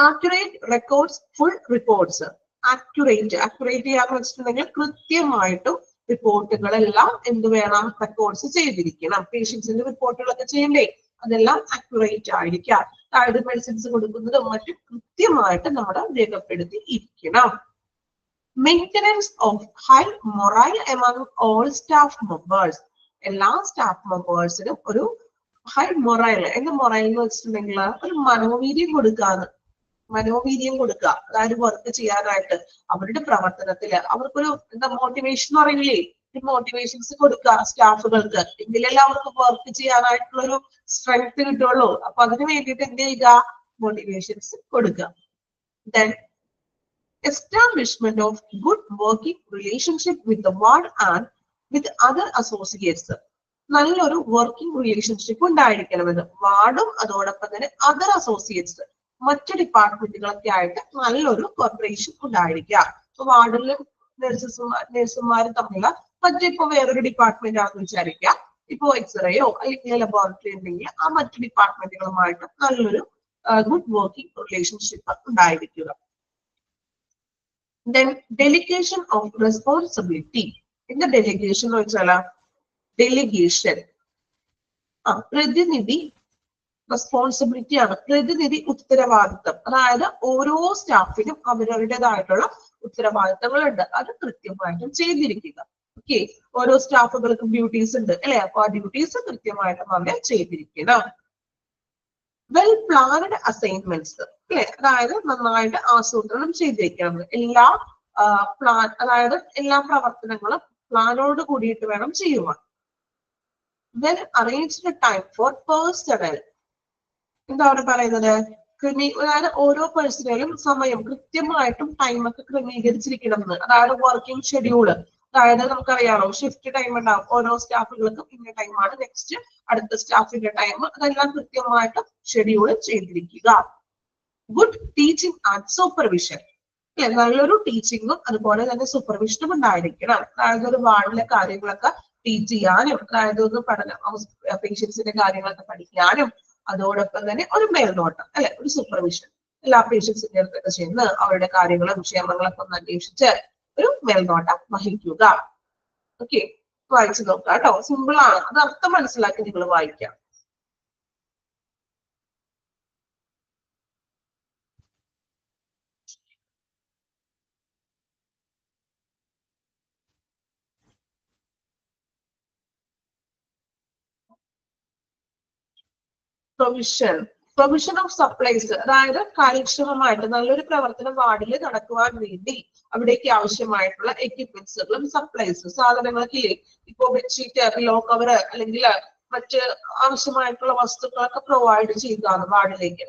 accurate records, full reports. accurate ചെയ്യാന്ന് വെച്ചിട്ടുണ്ടെങ്കിൽ കൃത്യമായിട്ടും റിപ്പോർട്ടുകളെല്ലാം എന്ത് വേണം, റെക്കോർഡ്സ് ചെയ്തിരിക്കണം. പേഷ്യൻസിന്റെ റിപ്പോർട്ടുകളൊക്കെ ചെയ്യണ്ടേ, അതെല്ലാം അക്യുറേറ്റ് ആയിരിക്കാം. അതായത് മെഡിസിൻസ് കൊടുക്കുന്നതും മറ്റും കൃത്യമായിട്ട് നമ്മൾ രേഖപ്പെടുത്തി ഇരിക്കണം. Maintenance of high morale among all staff members, എല്ലാ സ്റ്റാഫ് മെമ്പേഴ്സിനും ഒരു ഹൈ മൊറൈൽ, എന്താ മൊറൈൽ എന്ന് വെച്ചിട്ടുണ്ടെങ്കിൽ ഒരു മനോവീര്യം കൊടുക്കുക. അതായത് വർക്ക് ചെയ്യാനായിട്ട് അവരുടെ പ്രവർത്തനത്തില് അവർക്കൊരു എന്താ മോട്ടിവേഷൻ എന്ന് പറയില്ലേ, മോട്ടിവേഷൻസ് കൊടുക്കുക സ്റ്റാഫുകൾക്ക്, എങ്കിലെല്ലാം അവർക്ക് വർക്ക് ചെയ്യാനായിട്ടുള്ള ഒരു സ്ട്രെങ്ത് കിട്ടുള്ളൂ. അപ്പൊ അതിന് വേണ്ടിയിട്ട് എന്ത് ചെയ്യുക, മോട്ടിവേഷൻസ് കൊടുക്കുക. Then establishment of good working relationship with the ward and with other associates, നല്ലൊരു വർക്കിംഗ് റിലേഷൻഷിപ്പ് ഉണ്ടായിരിക്കണമെന്ന് വാർഡും അതോടൊപ്പം തന്നെ അതർ അസോസിയേറ്റ്സ് മറ്റു ഡിപ്പാർട്ട്മെന്റുകളൊക്കെ ആയിട്ട് നല്ലൊരു കോർപ്പറേഷൻ ഉണ്ടായിരിക്കുക. ഇപ്പൊ വാർഡിലും നഴ്സുമാരും തമ്മിലുള്ള മറ്റിപ്പോ വേറൊരു ഡിപ്പാർട്ട്മെന്റ് ആണെന്ന് വിചാരിക്കുക, ഇപ്പോ എക്സ്റേയോ അല്ലെങ്കിൽ ലബോറട്ടറി ഉണ്ടെങ്കിൽ ആ മറ്റു ഡിപ്പാർട്ട്മെന്റുകളുമായിട്ട് നല്ലൊരു ഗുഡ് വർക്കിംഗ് റിലേഷൻഷിപ്പ് ഉണ്ടായിരിക്കുക. Then delegation of responsibility. എന്താ ഡെലിഗേഷൻ എന്ന് വെച്ചാൽ ഡെലിഗേഷൻ പ്രതിനിധി റെസ്പോൺസിബിലിറ്റി ആണ്, പ്രതിനിധി ഉത്തരവാദിത്തം. അതായത് ഓരോ സ്റ്റാഫിനും അവരവരുടേതായിട്ടുള്ള ഉത്തരവാദിത്തങ്ങളുണ്ട്, അത് കൃത്യമായിട്ടും ചെയ്തിരിക്കുക. ഓക്കെ, ഓരോ സ്റ്റാഫുകൾക്കും ഡ്യൂട്ടീസ് ഉണ്ട് അല്ലെ, അപ്പൊ ആ ഡ്യൂട്ടീസ് കൃത്യമായിട്ടും അവരെ ചെയ്തിരിക്കണം. വെൽ പ്ലാനഡ് അസൈൻമെന്റ്സ് അല്ലെ, അതായത് നന്നായിട്ട് ആസൂത്രണം ചെയ്തിരിക്കണം. എല്ലാ അതായത് എല്ലാ പ്രവർത്തനങ്ങളും പ്ലാനോട് കൂടിയിട്ട് വേണം ചെയ്യുവാൻ. Well arranged time for personal, എന്താ അവിടെ പറയുന്നത്, അതായത് ഓരോ പേഴ്സണലും സമയം കൃത്യമായിട്ടും ടൈമൊക്കെ ക്രമീകരിച്ചിരിക്കണം എന്ന്. അതായത് വർക്കിംഗ് ഷെഡ്യൂള്, അതായത് നമുക്കറിയാമോ ഷിഫ്റ്റ് ടൈം ഉണ്ടാവും, ഓരോ സ്റ്റാഫുകൾക്കും ഇന്ന ടൈമാണ്, നെക്സ്റ്റ് അടുത്ത സ്റ്റാഫിന്റെ ടൈം, അതെല്ലാം കൃത്യമായിട്ട് ഷെഡ്യൂൾ ചെയ്തിരിക്കുക. ഗുഡ് ടീച്ചിങ് ആൻഡ് സൂപ്പർവിഷൻ, അല്ലെ, നല്ലൊരു ടീച്ചിങ്ങും അതുപോലെ തന്നെ സൂപ്പർവിഷനും ഉണ്ടായിരിക്കണം. അതായത് ഒരു വാർഡിലെ കാര്യങ്ങളൊക്കെ ടീച്ച് ചെയ്യാനും, അതായത് ഒന്ന് പേഷ്യൻസിന്റെ കാര്യങ്ങളൊക്കെ പഠിക്കാനും അതോടൊപ്പം തന്നെ ഒരു മേൽനോട്ടം അല്ലെ, ഒരു സൂപ്പർവിഷൻ, എല്ലാ പേഷ്യൻസിന്റെ അടുത്തൊക്കെ ചെന്ന് അവരുടെ കാര്യങ്ങളും ക്ഷേമങ്ങളൊക്കെ ഒന്ന് അന്വേഷിച്ച് ഒരു മേൽനോട്ടം വഹിക്കുക. ഓക്കെ, വായിച്ചു നോക്കാം കേട്ടോ, സിമ്പിൾ ആണ്, അത് അർത്ഥം മനസ്സിലാക്കി നിങ്ങൾ വായിക്കാം. പ്രൊവിഷൻ ഓഫ് സപ്ലൈസ്, അതായത് കാര്യക്ഷമമായിട്ട് നല്ലൊരു പ്രവർത്തനം വാർഡിൽ നടക്കുവാൻ വേണ്ടി അവിടേക്ക് ആവശ്യമായിട്ടുള്ള എക്യുപ്മെന്റ്സുകളും സപ്ലൈസ് സാധനങ്ങളൊക്കെ, ഇപ്പോ ബെഡ്ഷീറ്റ് പില്ലോ കവർ അല്ലെങ്കിൽ മറ്റ് ആവശ്യമായിട്ടുള്ള വസ്തുക്കളൊക്കെ പ്രൊവൈഡ് ചെയ്യുകയാണ് വാർഡിലേക്ക്.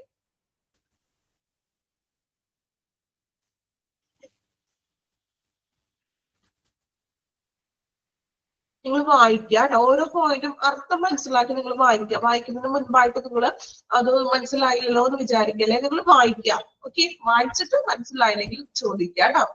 നിങ്ങൾ വായിക്കുക, ഓരോ പോയിന്റും അർത്ഥം മനസ്സിലാക്കി നിങ്ങൾ വായിക്കുക. വായിക്കുന്നതിന് മുൻപായിട്ട് നിങ്ങൾ അത് മനസ്സിലായില്ലല്ലോ എന്ന് വിചാരിക്കല്ലേ, നിങ്ങൾ വായിക്കുക. ഓക്കെ, വായിച്ചിട്ട് മനസ്സിലായില്ലെങ്കിൽ ചോദിക്കുക കേട്ടോ.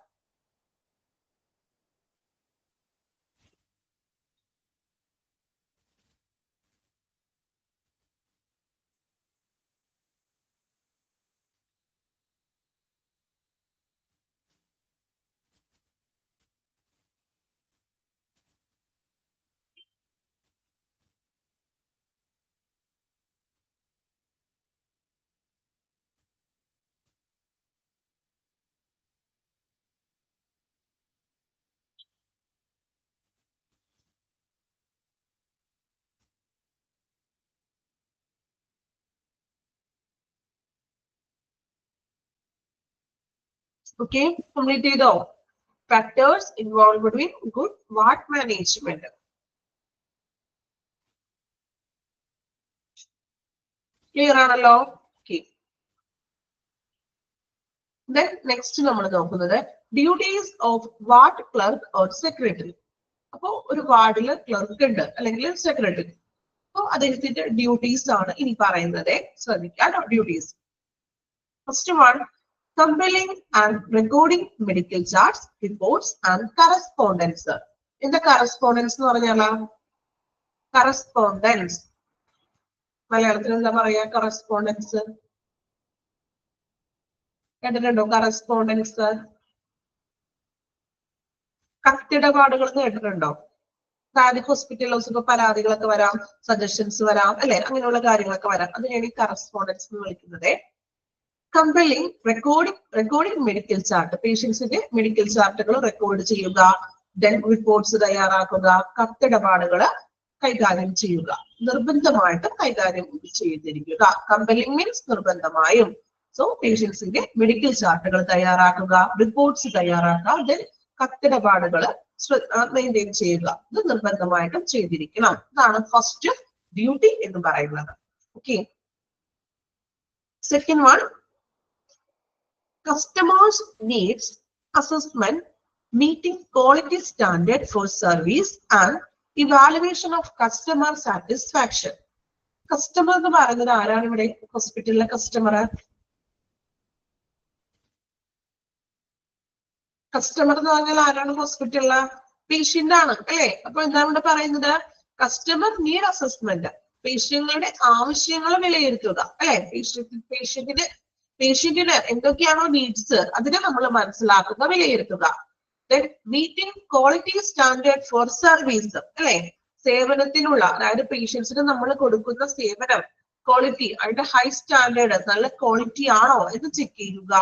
ഓക്കെ, കംപ്ലീറ്റ് ചെയ്തോ? Factors involved in good what management. Clear ആണല്ലോ? ഓക്കെ. Then നെക്സ്റ്റ് നമ്മൾ നോക്കുന്നത് duties of ward clerk or secretary. അപ്പോ ഒരു വാർഡില് ക്ലർക്ക് ഉണ്ട് അല്ലെങ്കിൽ സെക്രട്ടറി. അപ്പൊ അദ്ദേഹത്തിന്റെ ഡ്യൂട്ടീസ് ആണ് ഇനി പറയുന്നത്. ശ്രദ്ധിക്കാം duties. First one, compelling and recording medical charts, reports and correspondence. എന്താ കറസ്പോണ്ടൻസ് എന്ന് പറഞ്ഞാലോ? കറസ്പോണ്ടൻസ് മലയാളത്തിൽ എന്താ പറയാ? കറസ്പോണ്ടൻസ് കേട്ടിട്ടുണ്ടോ? കറസ്പോണ്ടൻസ് കത്തിടപാടുകൾ കേട്ടിട്ടുണ്ടോ? അതായത് ഹോസ്പിറ്റലിൽ ഇപ്പൊ പരാതികളൊക്കെ വരാം, സജഷൻസ് വരാം, അല്ലെ? അങ്ങനെയുള്ള കാര്യങ്ങളൊക്കെ വരാം. അതിനാണ് ഈ കറസ്പോണ്ടൻസ് എന്ന് വിളിക്കുന്നത്. കമ്പലിംഗ്, റെക്കോർഡിംഗ് മെഡിക്കൽ ചാർട്ട്, പേഷ്യൻസിന്റെ മെഡിക്കൽ ചാർട്ടുകൾ റെക്കോർഡ് ചെയ്യുക. ദെൻ റിപ്പോർട്ട്സ് തയ്യാറാക്കുക. കത്തിടപാടുകൾ കൈകാര്യം ചെയ്യുക. നിർബന്ധമായിട്ടും കൈകാര്യം ചെയ്തിരിക്കുക. കമ്പലിംഗ് മീൻസ് നിർബന്ധമായും. സോ പേഷ്യൻസിന്റെ മെഡിക്കൽ ചാർട്ടുകൾ തയ്യാറാക്കുക, റിപ്പോർട്ട്സ് തയ്യാറാക്കുക, ദെൻ കത്തിടപാടുകൾ മെയിൻറ്റെയിൻ ചെയ്യുക. ഇത് നിർബന്ധമായിട്ടും ചെയ്തിരിക്കണം. ഇതാണ് ഫസ്റ്റ് ഡ്യൂട്ടി എന്ന് പറയുന്നത്. Okay. Second one, customers needs assessment, meeting quality standard for service and evaluation of customer satisfaction. Customer എന്ന് പറയുന്നത് ആരാണ് ഇവിടെ ഹോസ്പിറ്റലിലെ കസ്റ്റമർ? കസ്റ്റമർ എന്ന് പറഞ്ഞാൽ ആരാണ് ഹോസ്പിറ്റലിലെ? പേഷ്യന്റ് ആണ്, അല്ലെ? അപ്പൊ എന്താണ് ഇവിടെ പറയുന്നത്? കസ്റ്റമർ നീഡ് അസസ്മെന്റ്, പേഷ്യന്റുകളുടെ ആവശ്യങ്ങൾ വിലയിരുത്തുക, അല്ലെ? പേഷ്യന്റിന് എന്തൊക്കെയാണോ നീഡ്സ് അതിനെ നമ്മൾ മനസ്സിലാക്കുക, വിലയിരുത്തുക. Meeting quality standard for service, അല്ലെ? സേവനത്തിനുള്ള, അതായത് പേഷ്യൻസിന് നമ്മൾ കൊടുക്കുന്ന സേവനം ക്വാളിറ്റി, അതിന്റെ ഹൈ സ്റ്റാൻഡേർഡ്, നല്ല ക്വാളിറ്റി ആണോ എന്ന് ചെക്ക് ചെയ്യുക.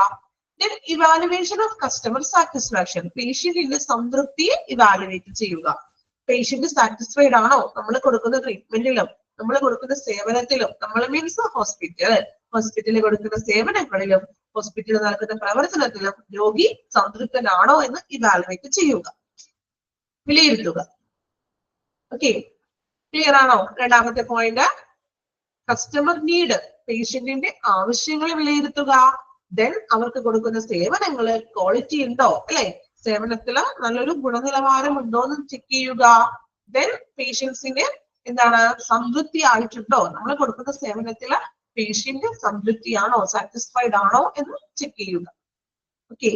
ഇവാലുവേഷൻ ഓഫ് കസ്റ്റമർ സാറ്റിസ്ഫാക്ഷൻ, പേഷ്യന്റിന്റെ സംതൃപ്തിയെ ഇവാലുവേറ്റ് ചെയ്യുക. പേഷ്യന്റ് സാറ്റിസ്ഫൈഡ് ആണോ നമ്മൾ കൊടുക്കുന്ന ട്രീറ്റ്മെന്റിലും നമ്മൾ കൊടുക്കുന്ന സേവനത്തിലും? നമ്മൾ മീൻസ് ഹോസ്പിറ്റലിൽ കൊടുക്കുന്ന സേവനങ്ങളിലും ഹോസ്പിറ്റലിൽ നടക്കുന്ന പ്രവർത്തനത്തിലും രോഗി സംതൃപ്തനാണോ എന്ന് ഇവാലുവേറ്റ് ചെയ്യുക, വിലയിരുത്തുക. ഓക്കെ, ക്ലിയർ ആണോ? രണ്ടാമത്തെ പോയിന്റ്, കസ്റ്റമർ നീഡ്, പേഷ്യന്റിന്റെ ആവശ്യങ്ങൾ വിലയിരുത്തുക. ദെൻ അവർക്ക് കൊടുക്കുന്ന സേവനങ്ങള് ക്വാളിറ്റി ഉണ്ടോ, അല്ലെ? സേവനത്തില് നല്ലൊരു ഗുണനിലവാരം ഉണ്ടോ എന്ന് ചെക്ക് ചെയ്യുക. ദെൻ പേഷ്യൻസിന് എന്താണ്, സംതൃപ്തി ആയിട്ടുണ്ടോ? നമ്മൾ കൊടുക്കുന്ന സേവനത്തില് പേഷ്യന്റ് സംതൃപ്തിയാണോ, സാറ്റിസ്ഫൈഡ് ആണോ എന്ന് ചെക്ക് ചെയ്യുക. ഓക്കെ.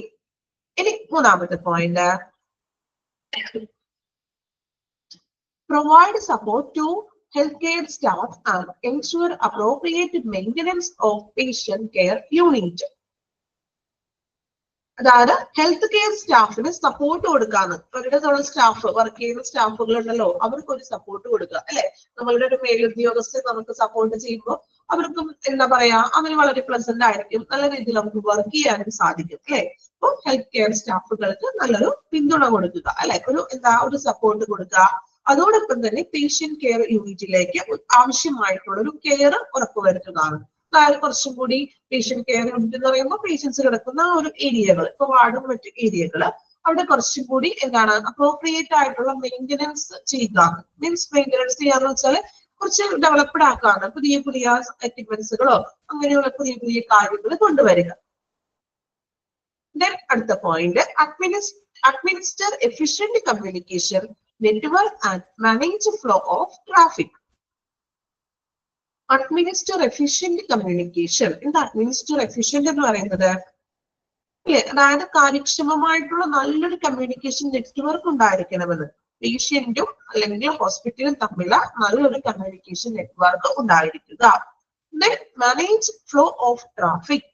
ഇനി മൂന്നാമത്തെ point, provide support to health care staff and ensure appropriate maintenance of patient care unit. അതായത് ഹെൽത്ത് കെയർ സ്റ്റാഫിന് സപ്പോർട്ട് കൊടുക്കാന്ന്. അവരുടെ സ്റ്റാഫ്, വർക്ക് ചെയ്യുന്ന സ്റ്റാഫുകൾ ഉണ്ടല്ലോ, അവർക്ക് ഒരു സപ്പോർട്ട് കൊടുക്കുക, അല്ലെ? നമ്മളുടെ ഒരു മേലുദ്യോഗസ്ഥർ നമുക്ക് സപ്പോർട്ട് ചെയ്യുമ്പോൾ അവർക്കും എന്താ പറയാ, അവർ വളരെ പ്ലസന്റ് ആയിരിക്കും, നല്ല രീതിയിൽ നമുക്ക് വർക്ക് ചെയ്യാനും സാധിക്കും, അല്ലെ? അപ്പൊ ഹെൽത്ത് കെയർ സ്റ്റാഫുകൾക്ക് നല്ലൊരു പിന്തുണ കൊടുക്കുക, അല്ലെ? ഒരു സപ്പോർട്ട് കൊടുക്കുക. അതോടൊപ്പം തന്നെ പേഷ്യന്റ് കെയർ യൂണിറ്റിലേക്ക് ആവശ്യമായിട്ടുള്ള ഒരു കെയർ ഉറപ്പുവരുത്തുന്നതാണ്. അതായത് കുറച്ചും കൂടി പേഷ്യന്റ് കെയർ യൂണിറ്റ് എന്ന് പറയുമ്പോൾ പേഷ്യൻസ് കിടക്കുന്ന ഒരു ഏരിയകൾ, ഇപ്പൊ വാർഡും മറ്റു ഏരിയകള്, അവിടെ കുറച്ചും കൂടി എന്താണ്, അപ്രോപ്രിയേറ്റ് ആയിട്ടുള്ള മെയിന്റനൻസ് ചെയ്യുക. മീൻസ് മെയിന്റനൻസ് ചെയ്യാന്ന് വെച്ചാല് കുറച്ച് ഡെവലപ്ഡ് ആക്കാണ്, പുതിയ പുതിയ എക്യുപ്മെന്റ്സുകളോ അങ്ങനെയുള്ള പുതിയ പുതിയ കാര്യങ്ങൾ കൊണ്ടുവരിക. ദെൻ അടുത്ത point, administer efficient communication network and manage the flow of traffic. Administer efficient communication. എന്താ administer efficient എന്ന് പറയുന്നത്? അല്ലെ, അതായത് കാര്യക്ഷമമായിട്ടുള്ള നല്ലൊരു കമ്മ്യൂണിക്കേഷൻ നെറ്റ്വർക്ക് ഉണ്ടായിരിക്കണമെന്ന്. പേഷ്യന്റും അല്ലെങ്കിൽ ഹോസ്പിറ്റലും തമ്മിൽ നല്ലൊരു കമ്മ്യൂണിക്കേഷൻ നെറ്റ്വർക്ക് ഉണ്ടായിരിക്കുക. Manage flow of traffic.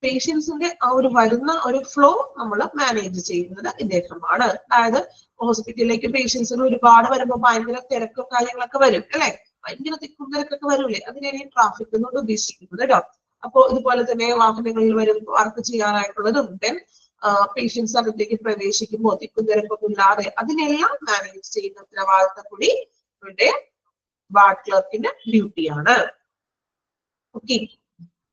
പേഷ്യൻസിന്റെ ആ ഒരു വരുന്ന ഒരു ഫ്ലോ നമ്മൾ മാനേജ് ചെയ്യുന്നത് ഇദ്ദേഹമാണ്. അതായത് ഹോസ്പിറ്റലിലേക്ക് പേഷ്യൻസിന് ഒരുപാട് വരുമ്പോൾ ഭയങ്കര തിരക്കും കാര്യങ്ങളൊക്കെ വരും അല്ലെ, ഭയങ്കര തിക്കും തിരക്കൊക്കെ വരൂലേ, അതിനെയാണ് ട്രാഫിക് എന്നോട് ഉദ്ദേശിക്കുന്നത് കേട്ടോ. അപ്പോ ഇതുപോലെ തന്നെ വാഹനങ്ങളിൽ വരും വർക്ക് ചെയ്യാനായിട്ടുള്ളതും ദെൻ പേഷ്യൻസ് അകത്തേക്ക് പ്രവേശിക്കുമ്പോൾ തിക്കും തിരക്കൊന്നും ഇല്ലാതെ അതിനെല്ലാം മാനേജ് ചെയ്യുന്ന ഉത്തരവാദിത്തം കൂടി ഇവിടെ വാർഡ് ക്ലർക്കിന്റെ ഡ്യൂട്ടിയാണ്. ഓക്കെ,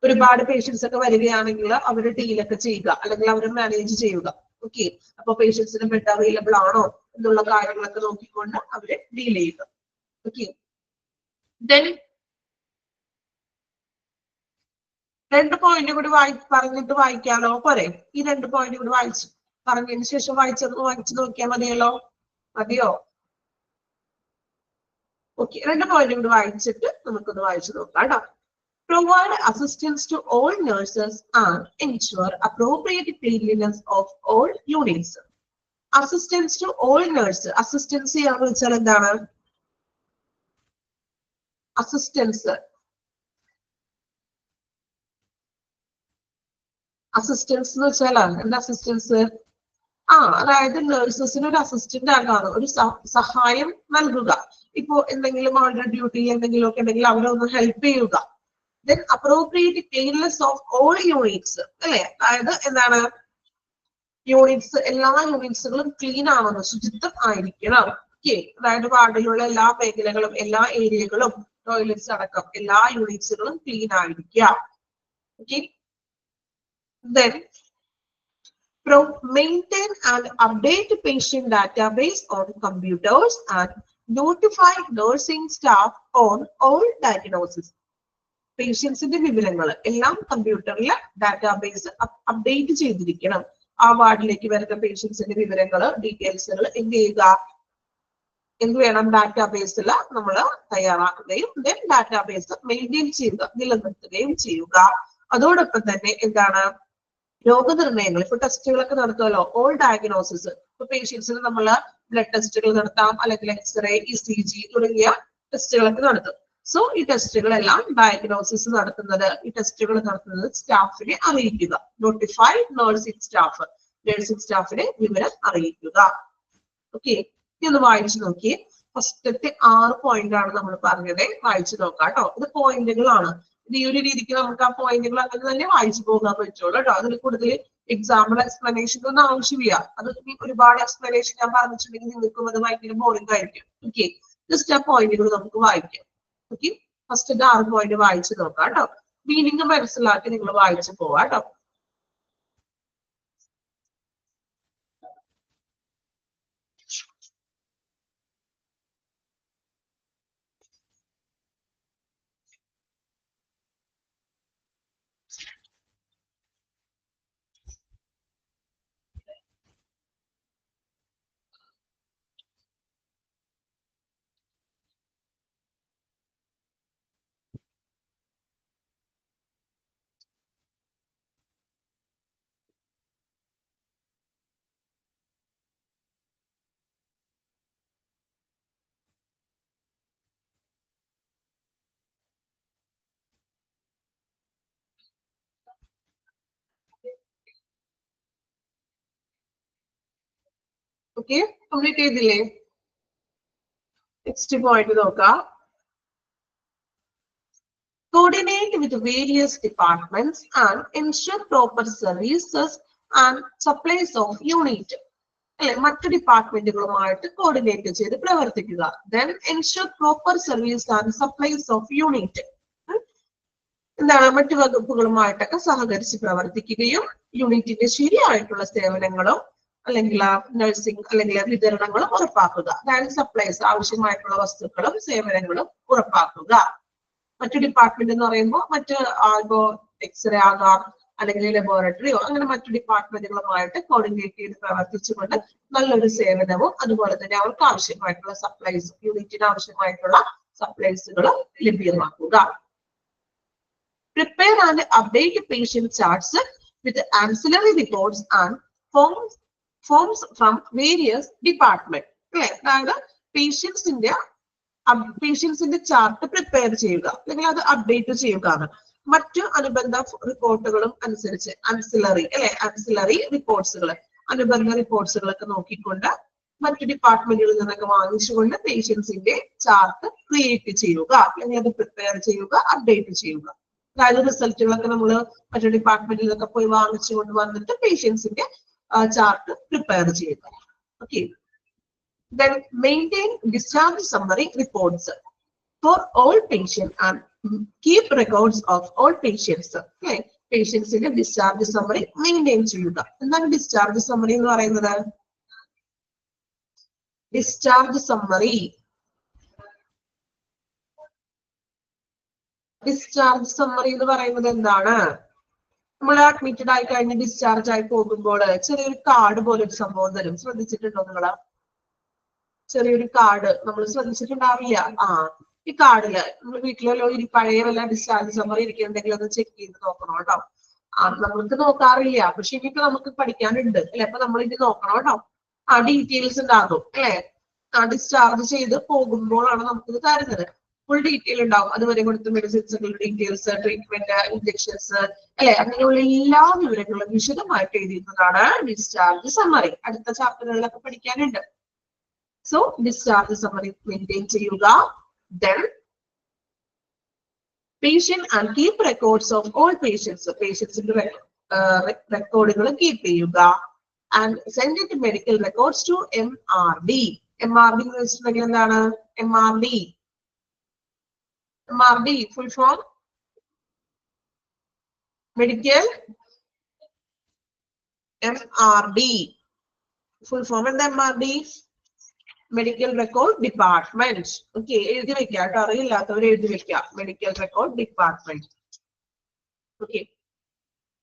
ഒരുപാട് പേഷ്യൻസ് ഒക്കെ വരികയാണെങ്കിൽ അവര് ഡീലൊക്കെ ചെയ്യുക അല്ലെങ്കിൽ അവരെ മാനേജ് ചെയ്യുക. ഓക്കെ, അപ്പൊ പേഷ്യൻസിന് ബെഡ് അവൈലബിൾ ആണോ എന്നുള്ള കാര്യങ്ങളൊക്കെ നോക്കിക്കൊണ്ട് അവരെ ഡീൽ ചെയ്യുക. ഓക്കെ, ദെൻ 2 പോയിന്റ് കൂടി പറഞ്ഞിട്ട് വായിക്കാലോ പോരെ? ഈ 2 പോയിന്റ് കൂടി പറഞ്ഞതിന് ശേഷം വായിച്ചു നോക്കിയാൽ മതിയല്ലോ? മതിയോ? ഓക്കെ, 2 പോയിന്റ് കൂടി വായിച്ചിട്ട് നമുക്കൊന്ന് വായിച്ചു നോക്കാം കേട്ടോ. Provide assistance to all nurses and ensure appropriate cleanliness of all units. Assistance to all nurses. Assistance ചെയ്യാന്ന് വെച്ചാൽ എന്താണ്? അസിസ്റ്റൻസ് എന്ന് വെച്ചാൽ എന്താ അസിസ്റ്റൻസ്? അതായത് നഴ്സസിന് ഒരു അസിസ്റ്റന്റ് ആകാണ്, ഒരു സഹായം നൽകുക. ഇപ്പോ എന്തെങ്കിലും അവരുടെ ഡ്യൂട്ടി എന്തെങ്കിലും ഒക്കെ ഉണ്ടെങ്കിൽ അവരെ ഒന്ന് ഹെൽപ്പ് ചെയ്യുക. Then appropriate cleanliness of all units. അല്ലെ, അതായത് എന്താണ്? യൂണിറ്റ്സ്, എല്ലാ യൂണിറ്റ്സുകളും ക്ലീൻ ആണെന്ന്, ശുചിത്വം ആയിരിക്കണം. ഓക്കെ, അതായത് വാർഡിലുള്ള എല്ലാ മേഖലകളും എല്ലാ ഏരിയകളും ടോയ്ലറ്റ്സ് അടക്കം എല്ലാ യൂണിറ്റ്സുകളും ക്ലീൻ ആയിരിക്കുക. Okay, then maintain and update patient database on computers and notify nursing staff on all diagnosis. പേഷ്യൻസിന്റെ വിവരങ്ങൾ എല്ലാം കമ്പ്യൂട്ടറിലെ ഡാറ്റാബേസ് അപ്ഡേറ്റ് ചെയ്തിരിക്കണം. ആ വാർഡിലേക്ക് വരുന്ന പേഷ്യൻസിന്റെ വിവരങ്ങൾ ഡീറ്റെയിൽസുകൾ എന്ത് ചെയ്യുക, എന്ത് വേണം, ഡാറ്റാബേസിൽ നമ്മൾ തയ്യാറാക്കുകയും ദെൻ ഡാറ്റാബേസ് മെയിൻറ്റെയിൻ ചെയ്യുക, നിലനിർത്തുകയും ചെയ്യുക. അതോടൊപ്പം തന്നെ എന്താണ്, രോഗനിർണയങ്ങൾ, ഇപ്പൊ ടെസ്റ്റുകളൊക്കെ നടത്തുമല്ലോ, ഓൾ ഡയഗ്നോസിസ്. ഇപ്പൊ പേഷ്യൻസിന് നമ്മൾ ബ്ലഡ് ടെസ്റ്റുകൾ നടത്താം, അല്ലെങ്കിൽ എക്സ്റേ, ECG തുടങ്ങിയ ടെസ്റ്റുകളൊക്കെ നടത്തും. സോ ഈ ടെസ്റ്റുകളെല്ലാം ഡയഗ്നോസിസ് നടത്തുന്നത്, ഈ ടെസ്റ്റുകൾ നടത്തുന്നത് സ്റ്റാഫിനെ അറിയിക്കുക. നോട്ടിഫൈ നഴ്സിംഗ് സ്റ്റാഫിനെ വിവരം അറിയിക്കുക. ഓക്കെ, ഇതൊന്ന് വായിച്ചു നോക്കിയേ. ഫസ്റ്റത്തെ 6 പോയിന്റ് ആണ് നമ്മൾ പറഞ്ഞത്, വായിച്ചു നോക്കാം കേട്ടോ. ഇത് പോയിന്റുകളാണ്. ഇത് ഈ ഒരു രീതിക്ക് നമുക്ക് ആ പോയിന്റുകൾ അങ്ങനെ തന്നെ വായിച്ചു പോകാൻ പറ്റുള്ളൂ കേട്ടോ. അതിൽ കൂടുതൽ എക്സാമ്പിൾ എക്സ്പ്ലനേഷൻ ഒന്നും ആവശ്യമില്ല. അത് ഒരുപാട് എക്സ്പ്ലനേഷൻ ഞാൻ പറഞ്ഞിട്ടുണ്ടെങ്കിൽ നിങ്ങൾക്കും അത് ഭയങ്കര ബോറിംഗ് ആയിരിക്കും. ഓക്കെ, ജസ്റ്റ് ആ പോയിന്റുകൾ നമുക്ക് വായിക്കാം. ഓക്കെ, ഫസ്റ്റ് 6 പോയിന്റ് വായിച്ചു നോക്കാം കേട്ടോ. മീനിങ് മനസ്സിലാക്കി നിങ്ങൾ വായിച്ചു പോവാ കേട്ടോ. ഓക്കെ, കംപ്ലീറ്റ് ചെയ്തില്ലേ? നെക്സ്റ്റ് പോയിന്റ് നോക്കാം. Coordinate with various departments and ensure proper services and supplies of unit. അല്ലെ, മറ്റു ഡിപ്പാർട്ട്മെന്റുകളുമായിട്ട് കോർഡിനേറ്റ് ചെയ്ത് പ്രവർത്തിക്കുക. Then ensure proper service and supplies of unit. എന്താണ്, മറ്റു വകുപ്പുകളുമായിട്ടൊക്കെ സഹകരിച്ച് പ്രവർത്തിക്കുകയും യൂണിറ്റിന്റെ ശരിയായിട്ടുള്ള സേവനങ്ങളും അല്ലെങ്കിൽ നഴ്സിംഗ് അല്ലെങ്കിൽ വിതരണങ്ങളും ഉറപ്പാക്കുക. അതായത് സപ്ലൈസ്, ആവശ്യമായിട്ടുള്ള വസ്തുക്കളും സേവനങ്ങളും ഉറപ്പാക്കുക. മറ്റു ഡിപ്പാർട്ട്മെന്റ് എന്ന് പറയുമ്പോൾ മറ്റ് ഇപ്പോ എക്സ്റേ ആകാം, അല്ലെങ്കിൽ ലബോറട്ടറിയോ അങ്ങനെ മറ്റു ഡിപ്പാർട്ട്മെന്റുകളുമായിട്ട് കോർഡിനേറ്റ് ചെയ്ത് പ്രവർത്തിച്ചുകൊണ്ട് നല്ലൊരു സേവനവും അതുപോലെ തന്നെ അവർക്ക് ആവശ്യമായിട്ടുള്ള സപ്ലൈസ് യൂണിറ്റിന് ആവശ്യമായിട്ടുള്ള സപ്ലൈസുകൾ ലഭ്യമാക്കുക. Prepare and update patient charts with ancillary reports and forms from various departments. അതായത് പേഷ്യൻസിന്റെ ചാർട്ട് പ്രിപ്പയർ ചെയ്യുക അല്ലെങ്കിൽ അത് അപ്ഡേറ്റ് ചെയ്യുക. മറ്റു അനുബന്ധ റിപ്പോർട്ടുകളും അനുസരിച്ച് ആൻസിലറി റിപ്പോർട്ട്സുകൾ അനുബന്ധ റിപ്പോർട്ട്സുകളൊക്കെ നോക്കിക്കൊണ്ട് മറ്റു ഡിപ്പാർട്ട്മെന്റുകളിൽ നിന്നൊക്കെ വാങ്ങിച്ചുകൊണ്ട് പേഷ്യൻസിന്റെ ചാർട്ട് ക്രിയേറ്റ് ചെയ്യുക അല്ലെങ്കിൽ അത് പ്രിപ്പയർ ചെയ്യുക, അപ്ഡേറ്റ് ചെയ്യുക. അതായത് റിസൾട്ടുകളൊക്കെ നമ്മൾ മറ്റു ഡിപ്പാർട്ട്മെന്റിലൊക്കെ പോയി വാങ്ങിച്ചുകൊണ്ട് വന്നിട്ട് പേഷ്യൻസിന്റെ ചാർട്ട് പ്രിപ്പയർ ചെയ്യുക. Okay. Then maintain discharge summary reports for all patients and keep records of all patients. Okay. പേഷ്യൻസിന്റെ ഡിസ്ചാർജ് സമ്മറി മെയിൻറ്റെയിൻ ചെയ്യുക. എന്താണ് ഡിസ്ചാർജ് സമ്മറി എന്ന് പറയുന്നത്? ഡിസ്ചാർജ് സമ്മറി എന്ന് പറയുന്നത് എന്താണ്? നമ്മൾ അഡ്മിറ്റഡ് ആയി കഴിഞ്ഞ് ഡിസ്ചാർജ് ആയി പോകുമ്പോൾ ചെറിയൊരു കാർഡ് പോലെ ഒരു സംഭവം തരും. ശ്രദ്ധിച്ചിട്ടുണ്ടോ നിങ്ങള്? ചെറിയൊരു കാർഡ് നമ്മൾ ശ്രദ്ധിച്ചിട്ടുണ്ടാവില്ല. ഈ കാർഡില് നമ്മൾ വീട്ടിലല്ലോ ഈ പഴയ വല്ല ഡിസ്ചാർജ് സമ്മറി ഇരിക്കുന്നുണ്ടെങ്കിൽ അത് ചെക്ക് ചെയ്ത് നോക്കണം കേട്ടോ. നമ്മൾക്ക് നോക്കാറില്ല, പക്ഷെ ഇനിയിപ്പോ നമുക്ക് പഠിക്കാനുണ്ട് അല്ലെ? അപ്പൊ നമ്മൾ ഇനി നോക്കണം കേട്ടോ. ഡീറ്റെയിൽസ് ഉണ്ടാകും അല്ലെ? ഡിസ്ചാർജ് ചെയ്ത് പോകുമ്പോഴാണ് നമുക്കിത് തരുന്നത്. ഫുൾ ഡീറ്റെയിൽ ഉണ്ടാവും. അതുവരെ കൊടുത്ത മെഡിസിൻസുകളുടെ ഡീറ്റെയിൽസ്, ട്രീറ്റ്മെന്റ്, ഇഞ്ചക്ഷൻസ് അല്ലെ, അങ്ങനെയുള്ള എല്ലാ വിവരങ്ങളും വിശദമായിട്ട് എഴുതിയിരുന്നതാണ് ഡിസ്ചാർജ് സമ്മറി. അടുത്ത ചാപ്റ്ററുകളിലൊക്കെ പഠിക്കാനുണ്ട്. So discharge summary maintain ചെയ്യുക. Then patient and keep records of all patients. Patientsന്റെ റെക്കോർഡുകൾ കീപ്പ് ചെയ്യുക. And send it medical records to MRD. MRD എന്ന് വെച്ചിട്ടുണ്ടെങ്കിൽ എന്താണ്? MRD full form medical MRD full form എന്താ? MRD medical record department. Okay, എഴുതി വെക്കാം കേട്ടോ. അറിയില്ലാത്തവർ എഴുതി വെക്കാം. Medical record department. ഓക്കെ.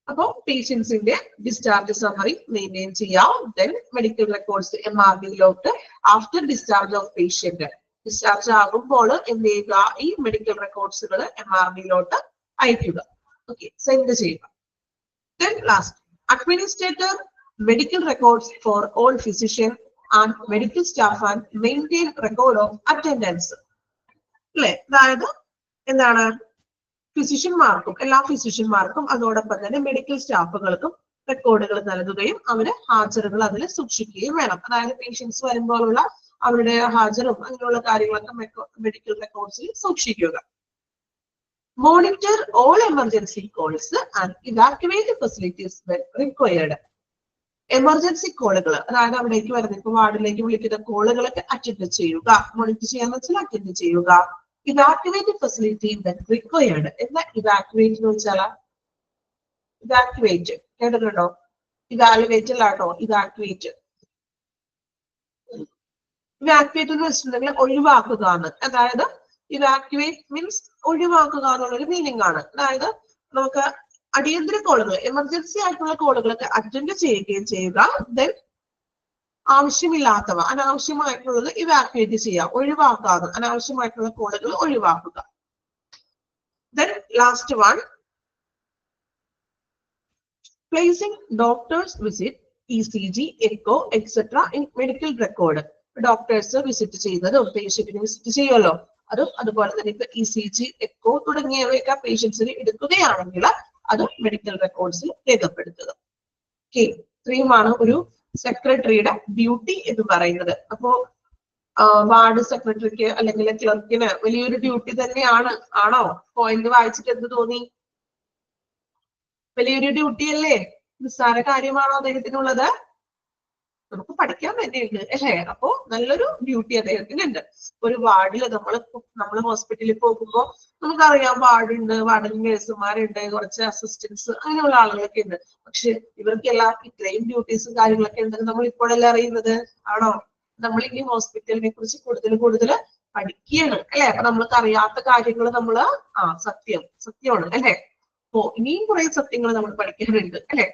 അപ്പോ പേഷ്യൻസിന്റെ ഡിസ്ചാർജ് സമ്മറി മെയിൻറ്റെയിൻ ചെയ്യാം. ദെൻ മെഡിക്കൽ റെക്കോർഡ്സ് MRDയിലോട്ട് after discharge of patient discharge ആകുമ്പോൾ എന്ത് ചെയ്യുക? ഈ മെഡിക്കൽ റെക്കോർഡ്സുകൾ MRDയിലോട്ട് അയക്കുക. ഓക്കെ, സെൻഡ് ചെയ്യുക. Then last administrator medical records for all physician and medical staff and maintain record of attendance. അല്ലെ? അതായത് എന്താണ്? ഫിസിഷ്യന്മാർക്കും എല്ലാ ഫിസിഷ്യന്മാർക്കും അതോടൊപ്പം തന്നെ മെഡിക്കൽ സ്റ്റാഫുകൾക്കും റെക്കോർഡുകൾ നൽകുകയും അവര് ഹാജറുകൾ അതിൽ സൂക്ഷിക്കുകയും വേണം. അതായത് പേഷ്യൻസ് വരുമ്പോഴുള്ള അവരുടെ ഹാജറും അങ്ങനെയുള്ള കാര്യങ്ങളൊക്കെ മെഡിക്കൽ റെക്കോർഡ്സിൽ സൂക്ഷിക്കുക. Monitor all emergency calls and evacuate facilities when required. Emergency കോളുകൾ, അതായത് അവിടേക്ക് വരുന്ന ഇപ്പൊ വാർഡിലേക്ക് വിളിക്കുന്ന കോളുകളൊക്കെ അറ്റൻഡ് ചെയ്യുക. മോണിറ്റർ ചെയ്യാന്ന് വെച്ചാൽ അറ്റൻഡ് ചെയ്യുക. Evacuate facility when required. എന്താ ഇവാക്യുവേറ്റ് എന്ന് വെച്ചാൽ? ഇവാക്യുവേറ്റ് കേട്ടിട്ടുണ്ടോ? Evaluate അല്ലാട്ടോ, evacuate. ഇവാക്യുവേറ്റ് എന്ന് വെച്ചിട്ടുണ്ടെങ്കിൽ ഒഴിവാക്കുക എന്ന്. അതായത് ഇവാക്യുവേറ്റ് മീൻസ് ഒഴിവാക്കുക എന്നുള്ളൊരു മീനിങ് ആണ്. അതായത് നമുക്ക് അടിയന്തര കോളുകൾ, എമർജൻസി ആയിട്ടുള്ള കോളുകളൊക്കെ അറ്റൻഡ് ചെയ്യുകയും ചെയ്യുക. ദെൻ ആവശ്യമില്ലാത്തവ, അനാവശ്യമായിട്ടുള്ളത് ഇവാക്യുവേറ്റ് ചെയ്യുക, ഒഴിവാക്കാതെ അനാവശ്യമായിട്ടുള്ള കോളുകൾ ഒഴിവാക്കുക. Then last one, placing doctors visit, ECG, echo etcetera in medical record. Doctors visit ചെയ്യുന്നതും പേഷ്യന്റിനെ വിസിറ്റ് ചെയ്യുമല്ലോ, അതും അതുപോലെ തന്നെ ഇപ്പൊ ECG, എക്കോ തുടങ്ങിയവയൊക്കെ പേഷ്യൻസിന് എടുക്കുകയാണെങ്കിൽ അത് മെഡിക്കൽ റെക്കോർഡ്സിൽ രേഖപ്പെടുത്തുക. ഓക്കെ, ഇത്രയുമാണ് ഒരു സെക്രട്ടറിയുടെ ഡ്യൂട്ടി എന്ന് പറയുന്നത്. അപ്പോ വാർഡ് സെക്രട്ടറിക്ക് അല്ലെങ്കിൽ ക്ലർക്കിന് വലിയൊരു ഡ്യൂട്ടി തന്നെയാണ്. ആണോ? പോയിന്റ് വായിച്ചിട്ട് എന്ത് തോന്നി? വലിയൊരു ഡ്യൂട്ടി അല്ലേ? നിസ്സാര കാര്യമാണോ അദ്ദേഹത്തിനുള്ളത്? നമുക്ക് പഠിക്കാൻ തന്നെയുണ്ട് അല്ലേ? അപ്പോ നല്ലൊരു ഡ്യൂട്ടി അദ്ദേഹത്തിനുണ്ട്. ഒരു വാർഡില് നമ്മൾ ഹോസ്പിറ്റലിൽ പോകുമ്പോൾ നമുക്കറിയാം വാർഡുണ്ട്, വാർഡിൽ നഴ്സുമാരുണ്ട്, കുറച്ച് അസിസ്റ്റൻസ്, അങ്ങനെയുള്ള ആളുകളൊക്കെ ഉണ്ട്. പക്ഷെ ഇവർക്കെല്ലാം ഇത്രയും ഡ്യൂട്ടീസും കാര്യങ്ങളൊക്കെ ഉണ്ടെന്ന് നമ്മൾ ഇപ്പോഴല്ലേ അറിയുന്നത്? ആണോ? നമ്മൾ ഇനി ഹോസ്പിറ്റലിനെ കുറിച്ച് കൂടുതൽ പഠിക്കുകയാണ് അല്ലെ? അപ്പൊ നമ്മൾക്ക് അറിയാത്ത കാര്യങ്ങൾ നമ്മള് സത്യമാണ് അല്ലെ? അപ്പോ ഇനിയും കുറെ സത്യങ്ങൾ നമ്മൾ പഠിക്കാനുണ്ട് അല്ലെ.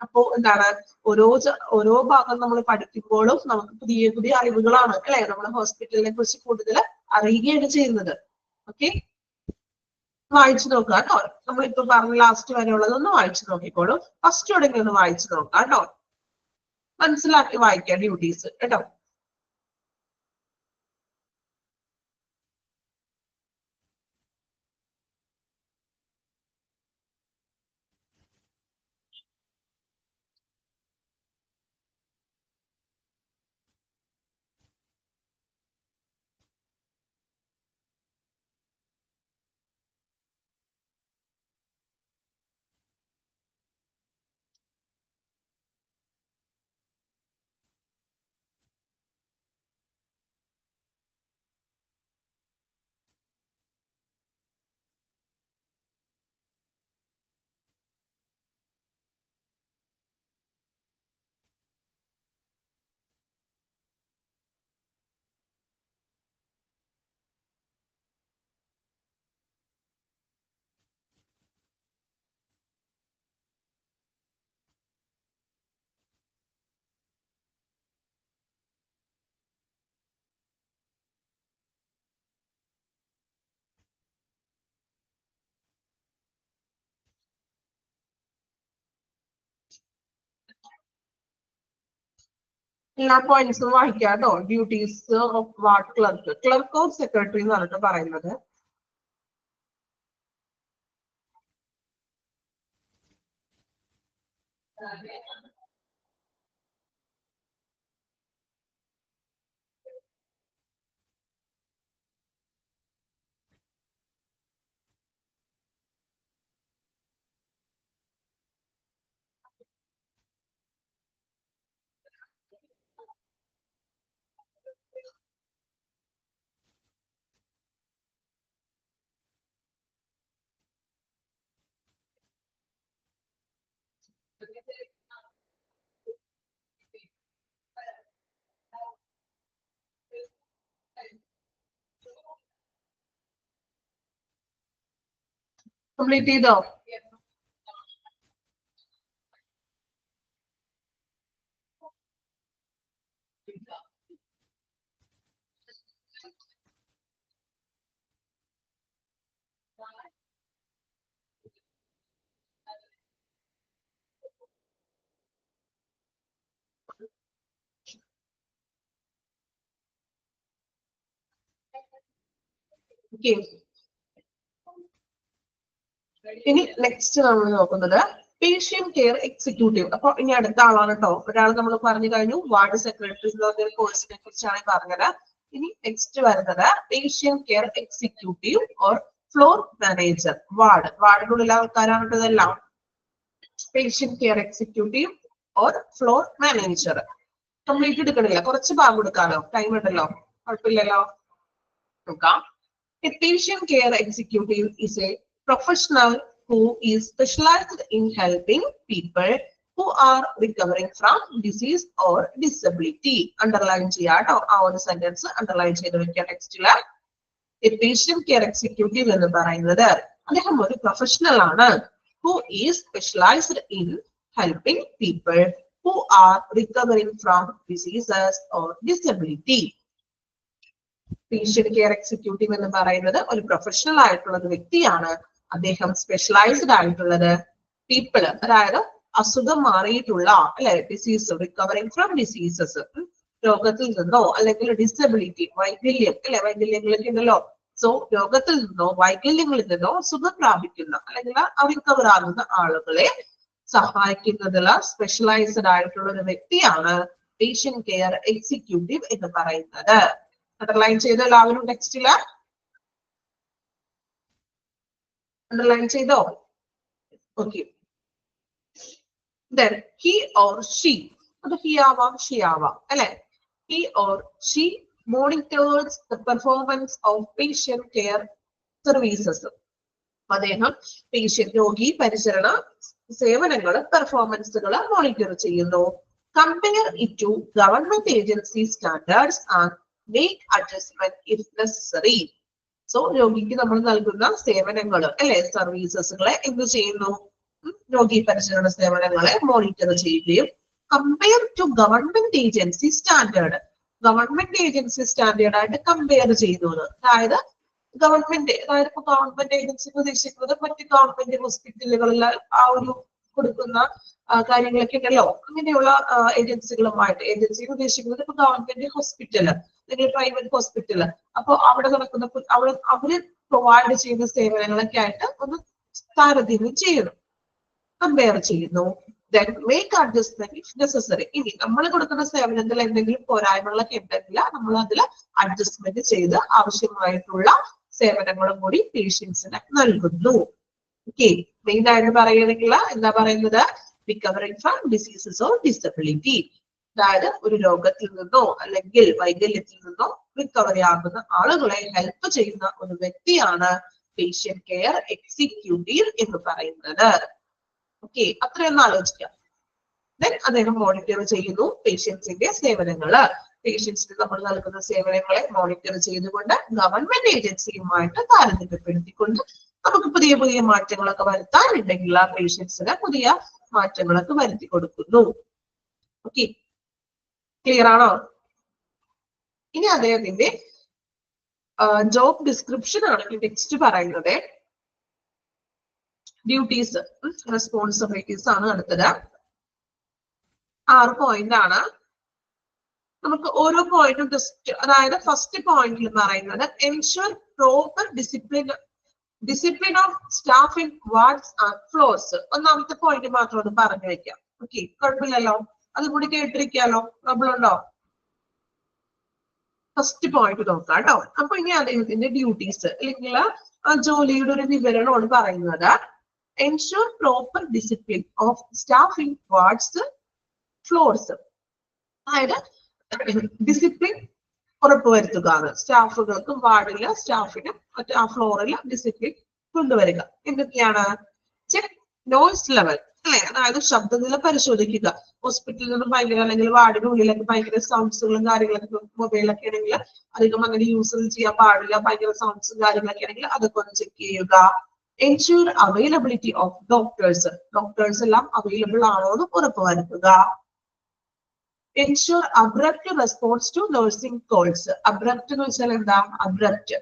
അപ്പോ എന്താണ് ഓരോ ഭാഗം നമ്മൾ പഠിക്കുമ്പോഴും നമുക്ക് പുതിയ പുതിയ അറിവുകളാണ് അല്ലെ നമ്മൾ ഹോസ്പിറ്റലിനെ കുറിച്ച് കൂടുതൽ അറിയുകയാണ് ചെയ്യുന്നത്. ഓക്കെ, വായിച്ചു നോക്കുക കേട്ടോ. നമ്മളിപ്പോ പറഞ്ഞ ലാസ്റ്റ് വരെയുള്ളതൊന്ന് വായിച്ചു നോക്കിക്കോളൂ. ഫസ്റ്റ് തുടങ്ങി ഒന്ന് വായിച്ചു നോക്കാം കേട്ടോ. മനസ്സിലാക്കി വായിക്കാം ഡ്യൂട്ടീസ് കേട്ടോ. എല്ലാ പോയിന്റ്സും വായിക്കാം കേട്ടോ. Duties of ward clerk of secretary എന്ന് പറഞ്ഞിട്ട് പറയുന്നത് കംപ്ലീറ്റ് ചെയ്തോ? ഇനി നെക്സ്റ്റ് നമ്മൾ നോക്കുന്നത് പേഷ്യന്റ് കെയർ എക്സിക്യൂട്ടീവ്. അപ്പൊ ഇനി അടുത്ത ആളാണ് കേട്ടോ. ഒരാൾ നമ്മൾ പറഞ്ഞു കഴിഞ്ഞു വാർഡ് സെക്രട്ടറി എന്ന കോഴ്സിനെ കുറിച്ചാണ് പറഞ്ഞത്. ഇനി നെക്സ്റ്റ് വരുന്നത് patient care executive or floor manager. വാർഡിനുള്ള ആൾക്കാരാണ് ഇതെല്ലാം. Patient care executive or floor manager. Complete എടുക്കണില്ല, കുറച്ച് ഭാഗം എടുക്കാലോ, ടൈം ഉണ്ടല്ലോ, കുഴപ്പമില്ലല്ലോ. നോക്കാം. A patient care executive is a professional who is specialized in helping people who are recovering from disease or disability. Underline ചെയ്യാട്ടോ, ആ ഒരു സെന്റൻസ് അണ്ടർലൈൻ ചെയ്ത് വെക്കാം ടെക്സ്റ്റില്. A patient care executive എന്ന് പറയുന്നത് അദ്ദേഹം ഒരു പ്രൊഫഷണൽ ആണ്. Who is specialized in helping people who are recovering from diseases or disability. Patient care executive എന്ന് പറയുന്നത് ഒരു പ്രൊഫഷണൽ ആയിട്ടുള്ള ഒരു വ്യക്തിയാണ്. അദ്ദേഹം സ്പെഷ്യലൈസ്ഡ് ആയിട്ടുള്ളത് പീപ്പിള്, അതായത് അസുഖം മാറിയിട്ടുള്ള അല്ലെ, ഡിസീസ്, റിക്കവറിങ് ഫ്രം ഡിസീസസ്, രോഗത്തിൽ നിന്നോ അല്ലെങ്കിൽ ഡിസബിലിറ്റി, വൈകല്യം അല്ലെ, വൈകല്യങ്ങളൊക്കെ ഉണ്ടല്ലോ. സോ രോഗത്തിൽ നിന്നോ വൈകല്യങ്ങളിൽ നിന്നോ സുഖം പ്രാപിക്കുന്ന അല്ലെങ്കിൽ റിക്കവർ ആകുന്ന ആളുകളെ സഹായിക്കുന്നതിൽ സ്പെഷ്യലൈസ്ഡ് ആയിട്ടുള്ള ഒരു വ്യക്തിയാണ് പേഷ്യന്റ് കെയർ എക്സിക്യൂട്ടീവ് എന്ന് പറയുന്നത്. അണ്ടർലൈൻ ചെയ്തോ എല്ലാവരും ടെക്സ്റ്റില്? അണ്ടർലൈൻ ചെയ്തോ? Okay. Then he or she, അത് he ആവാം she ആവാം അല്ലെ. He or she monitors the performance of patient care services. അദ്ദേഹം പേഷ്യന്റ് രോഗി പരിചരണ സേവനങ്ങൾ പെർഫോമൻസുകൾ മോണിറ്റർ ചെയ്യുന്നു. Compare it to government agency standards and make adjustment if necessary. So രോഗിക്ക് നമ്മൾ നൽകുന്ന സേവനങ്ങൾ അല്ലെ, സർവീസസുകളെ എന്ത് ചെയ്യുന്നു, രോഗി പരിചരണ സേവനങ്ങളെ മോണിറ്റർ ചെയ്യുകയും compare to government agency standard, government agency standard ആയിട്ട് കമ്പയർ ചെയ്യുന്നത്. അതായത് ഇപ്പൊ ഗവൺമെന്റ് ഏജൻസി ഉദ്ദേശിക്കുന്നത് മറ്റ് ഗവൺമെന്റ് ഹോസ്പിറ്റലുകളിൽ ആ ഒരു കൊടുക്കുന്ന കാര്യങ്ങളൊക്കെ ഉണ്ടല്ലോ, അങ്ങനെയുള്ള ഏജൻസികളുമായിട്ട്, ഏജൻസി ഉദ്ദേശിക്കുന്നത് ഇപ്പൊ ഗവൺമെന്റ് ഹോസ്പിറ്റല് അല്ലെങ്കിൽ പ്രൈവറ്റ് ഹോസ്പിറ്റല്, അപ്പൊ അവിടെ നടക്കുന്ന അവര് പ്രൊവൈഡ് ചെയ്യുന്ന സേവനങ്ങളൊക്കെ ആയിട്ട് ഒന്ന് താരതമ്യം ചെയ്യുന്നു, കമ്പയർ ചെയ്യുന്നു. Then make adjustment if necessary. ഇനി നമ്മൾ കൊടുക്കുന്ന സേവനത്തിൽ എന്തെങ്കിലും പോരായ്മകളൊക്കെ ഉണ്ടെങ്കിൽ നമ്മൾ അതിൽ അഡ്ജസ്റ്റ്മെന്റ് ചെയ്ത് ആവശ്യമായിട്ടുള്ള സേവനങ്ങളും കൂടി പേഷ്യൻസിന് നൽകുന്നു. ഓക്കെ, മെയിൻ ആയിട്ട് പറയുകയാണെങ്കിൽ എന്താ പറയുന്നത്, recovering from diseases or disability, അതായത് ഒരു രോഗത്തിൽ നിന്നോ അല്ലെങ്കിൽ വൈകല്യത്തിൽ നിന്നോ റിക്കവറി ആകുന്ന ആളുകളെ ഹെൽപ്പ് ചെയ്യുന്ന ഒരു വ്യക്തിയാണ് പേഷ്യന്റ് കെയർ എക്സിക്യൂട്ടീവ് എന്ന് പറയുന്നത്. ഓക്കെ, അത്രയൊന്നും ആലോചിക്കാം. ദെൻ അദ്ദേഹം മോണിറ്റർ ചെയ്യുന്നു പേഷ്യൻസിന്റെ സേവനങ്ങള്, പേഷ്യൻസിന് നമ്മൾ നൽകുന്ന സേവനങ്ങളെ മോണിറ്റർ ചെയ്തുകൊണ്ട് ഗവൺമെന്റ് ഏജൻസിയുമായിട്ട് താരതമ്യപ്പെടുത്തിക്കൊണ്ട് നമുക്ക് പുതിയ പുതിയ മാറ്റങ്ങളൊക്കെ വരുത്താനുണ്ടെങ്കിൽ ആ പേഷ്യൻസിന് പുതിയ മാറ്റങ്ങളൊക്കെ വരുത്തി കൊടുക്കുന്നു. ഓക്കെ, ക്ലിയർ ആണോ? ഇനി അദ്ദേഹത്തിന്റെ ജോബ് ഡിസ്ക്രിപ്ഷൻ ആണ് നെക്സ്റ്റ് പറയുന്നത്. ഡ്യൂട്ടീസ്, റെസ്പോൺസിബിലിറ്റീസ് ആണ് അടുത്തത്. 6 പോയിന്റ് ആണ്. നമുക്ക് ഓരോ പോയിന്റും ജസ്റ്റ്, അതായത് ഫസ്റ്റ് പോയിന്റിൽ പറയുന്നത് ensure proper discipline of staff in wards and floors. ഒന്നാമത്തെ പോയിന്റ് മാത്രം ഒന്ന് പറഞ്ഞു വെക്കാം. ഓക്കെ, കുഴപ്പമില്ലല്ലോ, അതും കൂടി കേട്ടിരിക്കാലോ, പ്രോബ്ലം ഉണ്ടോ? ഫസ്റ്റ് പോയിന്റ് നോക്കാം കേട്ടോ. അപ്പൊ ഇനി അദ്ദേഹത്തിന്റെ ഡ്യൂട്ടീസ് അല്ലെങ്കിൽ ആ ജോലിയുടെ ഒരു വിവരണമാണ് പറയുന്നത്. Ensure proper discipline of staff in wards floors, അതായത് ഡിസിപ്ലിൻ ഉറപ്പുവരുത്തുക, സ്റ്റാഫുകൾക്കും വാർഡിലെ സ്റ്റാഫിനും മറ്റു ആ ഫ്ലോറിൽ ഡിസിപ്ലിൻ കൊണ്ടുവരിക. എന്തൊക്കെയാണ്? ചെക്ക് നോയ്സ് ലെവൽ അല്ലെ, അതായത് ശബ്ദനില പരിശോധിക്കുക. ഹോസ്പിറ്റലിൽ നിന്നും ഭയങ്കര അല്ലെങ്കിൽ വാർഡിനുള്ളിലൊക്കെ ഭയങ്കര സൗണ്ട്സുകളും കാര്യങ്ങളൊക്കെ, മൊബൈലൊക്കെ ആണെങ്കിൽ അധികം അങ്ങനെ യൂസ് ചെയ്യാൻ പാടില്ല, ഭയങ്കര സൗണ്ട്സും കാര്യങ്ങളൊക്കെ ആണെങ്കിൽ അതൊക്കെ ഒന്ന് ചെക്ക് ചെയ്യുക. Ensure availability of doctors, doctors എല്ലാം അവൈലബിൾ ആണോ എന്ന് ഉറപ്പുവരുത്തുക. Ensure abrupt response to nursing calls. Abrupt എന്ന് വെച്ചാൽ എന്താ? അബ്രപ്റ്റ്,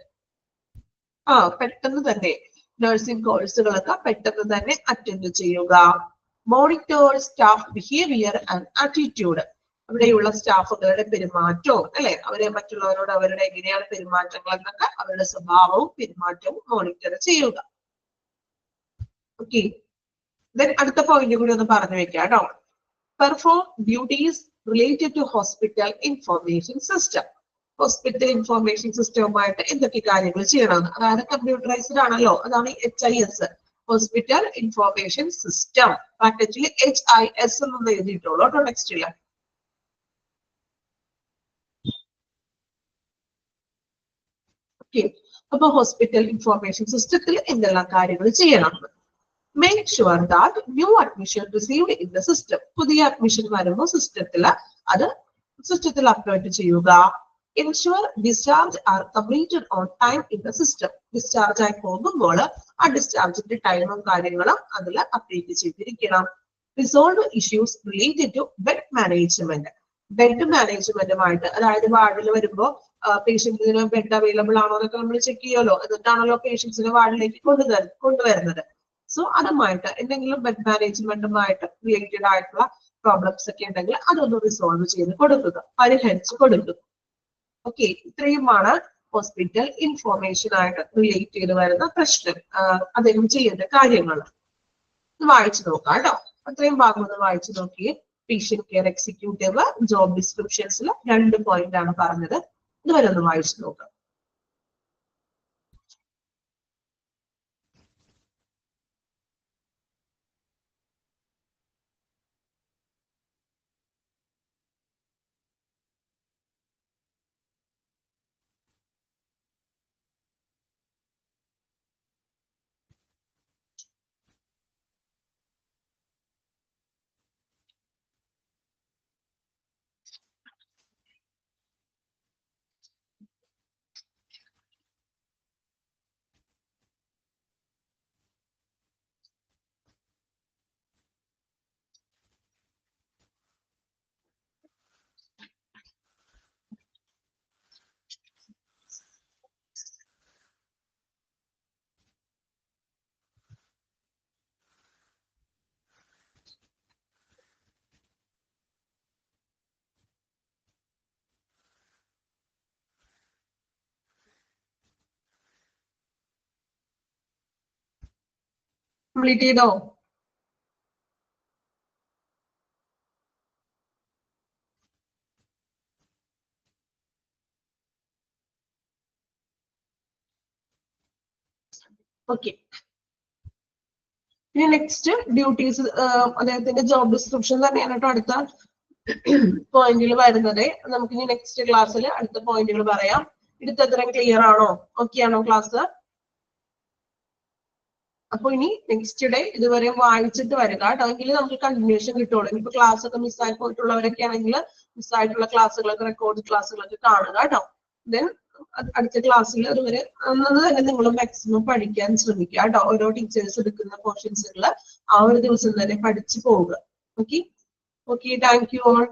പെട്ടെന്ന് തന്നെ നഴ്സിംഗ് കോഴ്സുകളൊക്കെ പെട്ടെന്ന് തന്നെ അറ്റൻഡ് ചെയ്യുക. Monitor staff behaviour and attitude, അവിടെയുള്ള സ്റ്റാഫുകളുടെ പെരുമാറ്റവും അല്ലെ, അവരെ മറ്റുള്ളവരോട് അവരുടെ എങ്ങനെയാണ് പെരുമാറ്റങ്ങൾ എന്നൊക്കെ അവരുടെ സ്വഭാവവും പെരുമാറ്റവും മോണിറ്റർ ചെയ്യുക. ഓക്കെ, ദെൻ അടുത്ത പോയിന്റ് കൂടി ഒന്ന് പറഞ്ഞു വെക്കാം കേട്ടോ. Perform duties related to hospital information system. Hospital information സിസ്റ്റവുമായിട്ട് എന്തൊക്കെ കാര്യങ്ങൾ ചെയ്യണം, അതായത് കമ്പ്യൂട്ടറൈസ്ഡ് ആണല്ലോ, അതാണ് HIS, ഹോസ്പിറ്റൽ ഇൻഫർമേഷൻ സിസ്റ്റം. ബ്രാക്കറ്റിൽ HIS എന്ന് എഴുതിയിട്ടുള്ളൂ കേട്ടോ ടെക്സ്റ്റില്. ഓക്കെ, അപ്പൊ ഹോസ്പിറ്റൽ ഇൻഫർമേഷൻ സിസ്റ്റത്തിൽ എന്തെല്ലാം കാര്യങ്ങൾ ചെയ്യണം? Make sure that new admission received in the system, പുതിയ അഡ്മിഷൻ വരുമ്പോൾ സിസ്റ്റത്തിൽ അപ്ഡേറ്റ് ചെയ്യുക. Ensure discharge are completed on time in the system. Discharge ആയി പോകുമ്പോൾ ആ ഡിസ്ചാർജിന്റെ ടൈമും കാര്യങ്ങളും അതിൽ അപ്ഡേറ്റ് ചെയ്തിരിക്കണം. Resolve issues related to bed management. Bed മാനേജ്മെന്റുമായിട്ട്, അതായത് വാർഡിൽ വരുമ്പോൾ പേഷ്യന്റിന് ബെഡ് അവൈലബിൾ ആണോ എന്നൊക്കെ നമ്മൾ ചെക്ക് ചെയ്യുമല്ലോ, എന്നിട്ടാണല്ലോ പേഷ്യൻസിനെ വാർഡിലേക്ക് കൊണ്ടുവരുന്നത്. സോ അതുമായിട്ട് എന്തെങ്കിലും ബെഡ് മാനേജ്മെന്റുമായിട്ട് റിലേറ്റഡ് ആയിട്ടുള്ള പ്രോബ്ലംസ് ഒക്കെ ഉണ്ടെങ്കിൽ അതൊന്ന് റിസോൾവ് ചെയ്ത് കൊടുക്കുക, പരിഹരിച്ച് കൊടുക്കുക. ഓക്കെ, ഇത്രയുമാണ് ഹോസ്പിറ്റൽ ഇൻഫോർമേഷൻ ആയിട്ട് റിലേറ്റ് ചെയ്ത് വരുന്ന പ്രശ്നം, അദ്ദേഹം ചെയ്യേണ്ട കാര്യങ്ങൾ. വായിച്ചു നോക്കാം കേട്ടോ. അത്രയും ഭാഗം ഒന്ന് വായിച്ചു നോക്കി. പേഷ്യന്റ് കെയർ എക്സിക്യൂട്ടീവ് ജോബ് ഡിസ്ക്രിപ്ഷൻസിൽ 2 പോയിന്റ് ആണ് പറഞ്ഞത്. ഇതുവരെ ഒന്ന് വായിച്ചു നോക്കാം. കംപ്ലീറ്റ് ചെയ്തോ? ഓക്കെ. ഇനി നെക്സ്റ്റ് ഡ്യൂട്ടീസ്, അദ്ദേഹത്തിന്റെ ജോബ് ഡിസ്ക്രിപ്ഷൻ തന്നെയാണ് കേട്ടോ അടുത്ത പോയിന്റിൽ വരുന്നത്. നമുക്ക് ഇനി നെക്സ്റ്റ് ക്ലാസ്സിൽ അടുത്ത പോയിന്റുകൾ പറയാം. ഇടുത്തത്രയും ക്ലിയർ ആണോ? ഓക്കെ ആണോ ക്ലാസ്? അപ്പൊ ഇനി നെക്സ്റ്റ് ഡേ ഇതുവരെ വായിച്ചിട്ട് വരിക കേട്ടോ, എങ്കിൽ നമുക്ക് കണ്ടിന്യൂഷൻ കിട്ടുള്ളൂ. ഇനിയിപ്പോ ക്ലാസ് ഒക്കെ മിസ്സായി പോയിട്ടുള്ളവരൊക്കെ ആണെങ്കിൽ മിസ്സായിട്ടുള്ള ക്ലാസ്സുകളൊക്കെ റെക്കോർഡ് ക്ലാസ്സുകളൊക്കെ കാണുക കേട്ടോ. ദെൻ അടുത്ത ക്ലാസ്സിൽ അതുവരെ അന്ന് തന്നെ നിങ്ങൾ മാക്സിമം പഠിക്കാൻ ശ്രമിക്കുക കേട്ടോ. ഓരോ ടീച്ചേഴ്സ് എടുക്കുന്ന പോർഷൻസുകൾ ആ ഒരു ദിവസം തന്നെ പഠിച്ചു പോവുക. Okay. Okay, thank you all.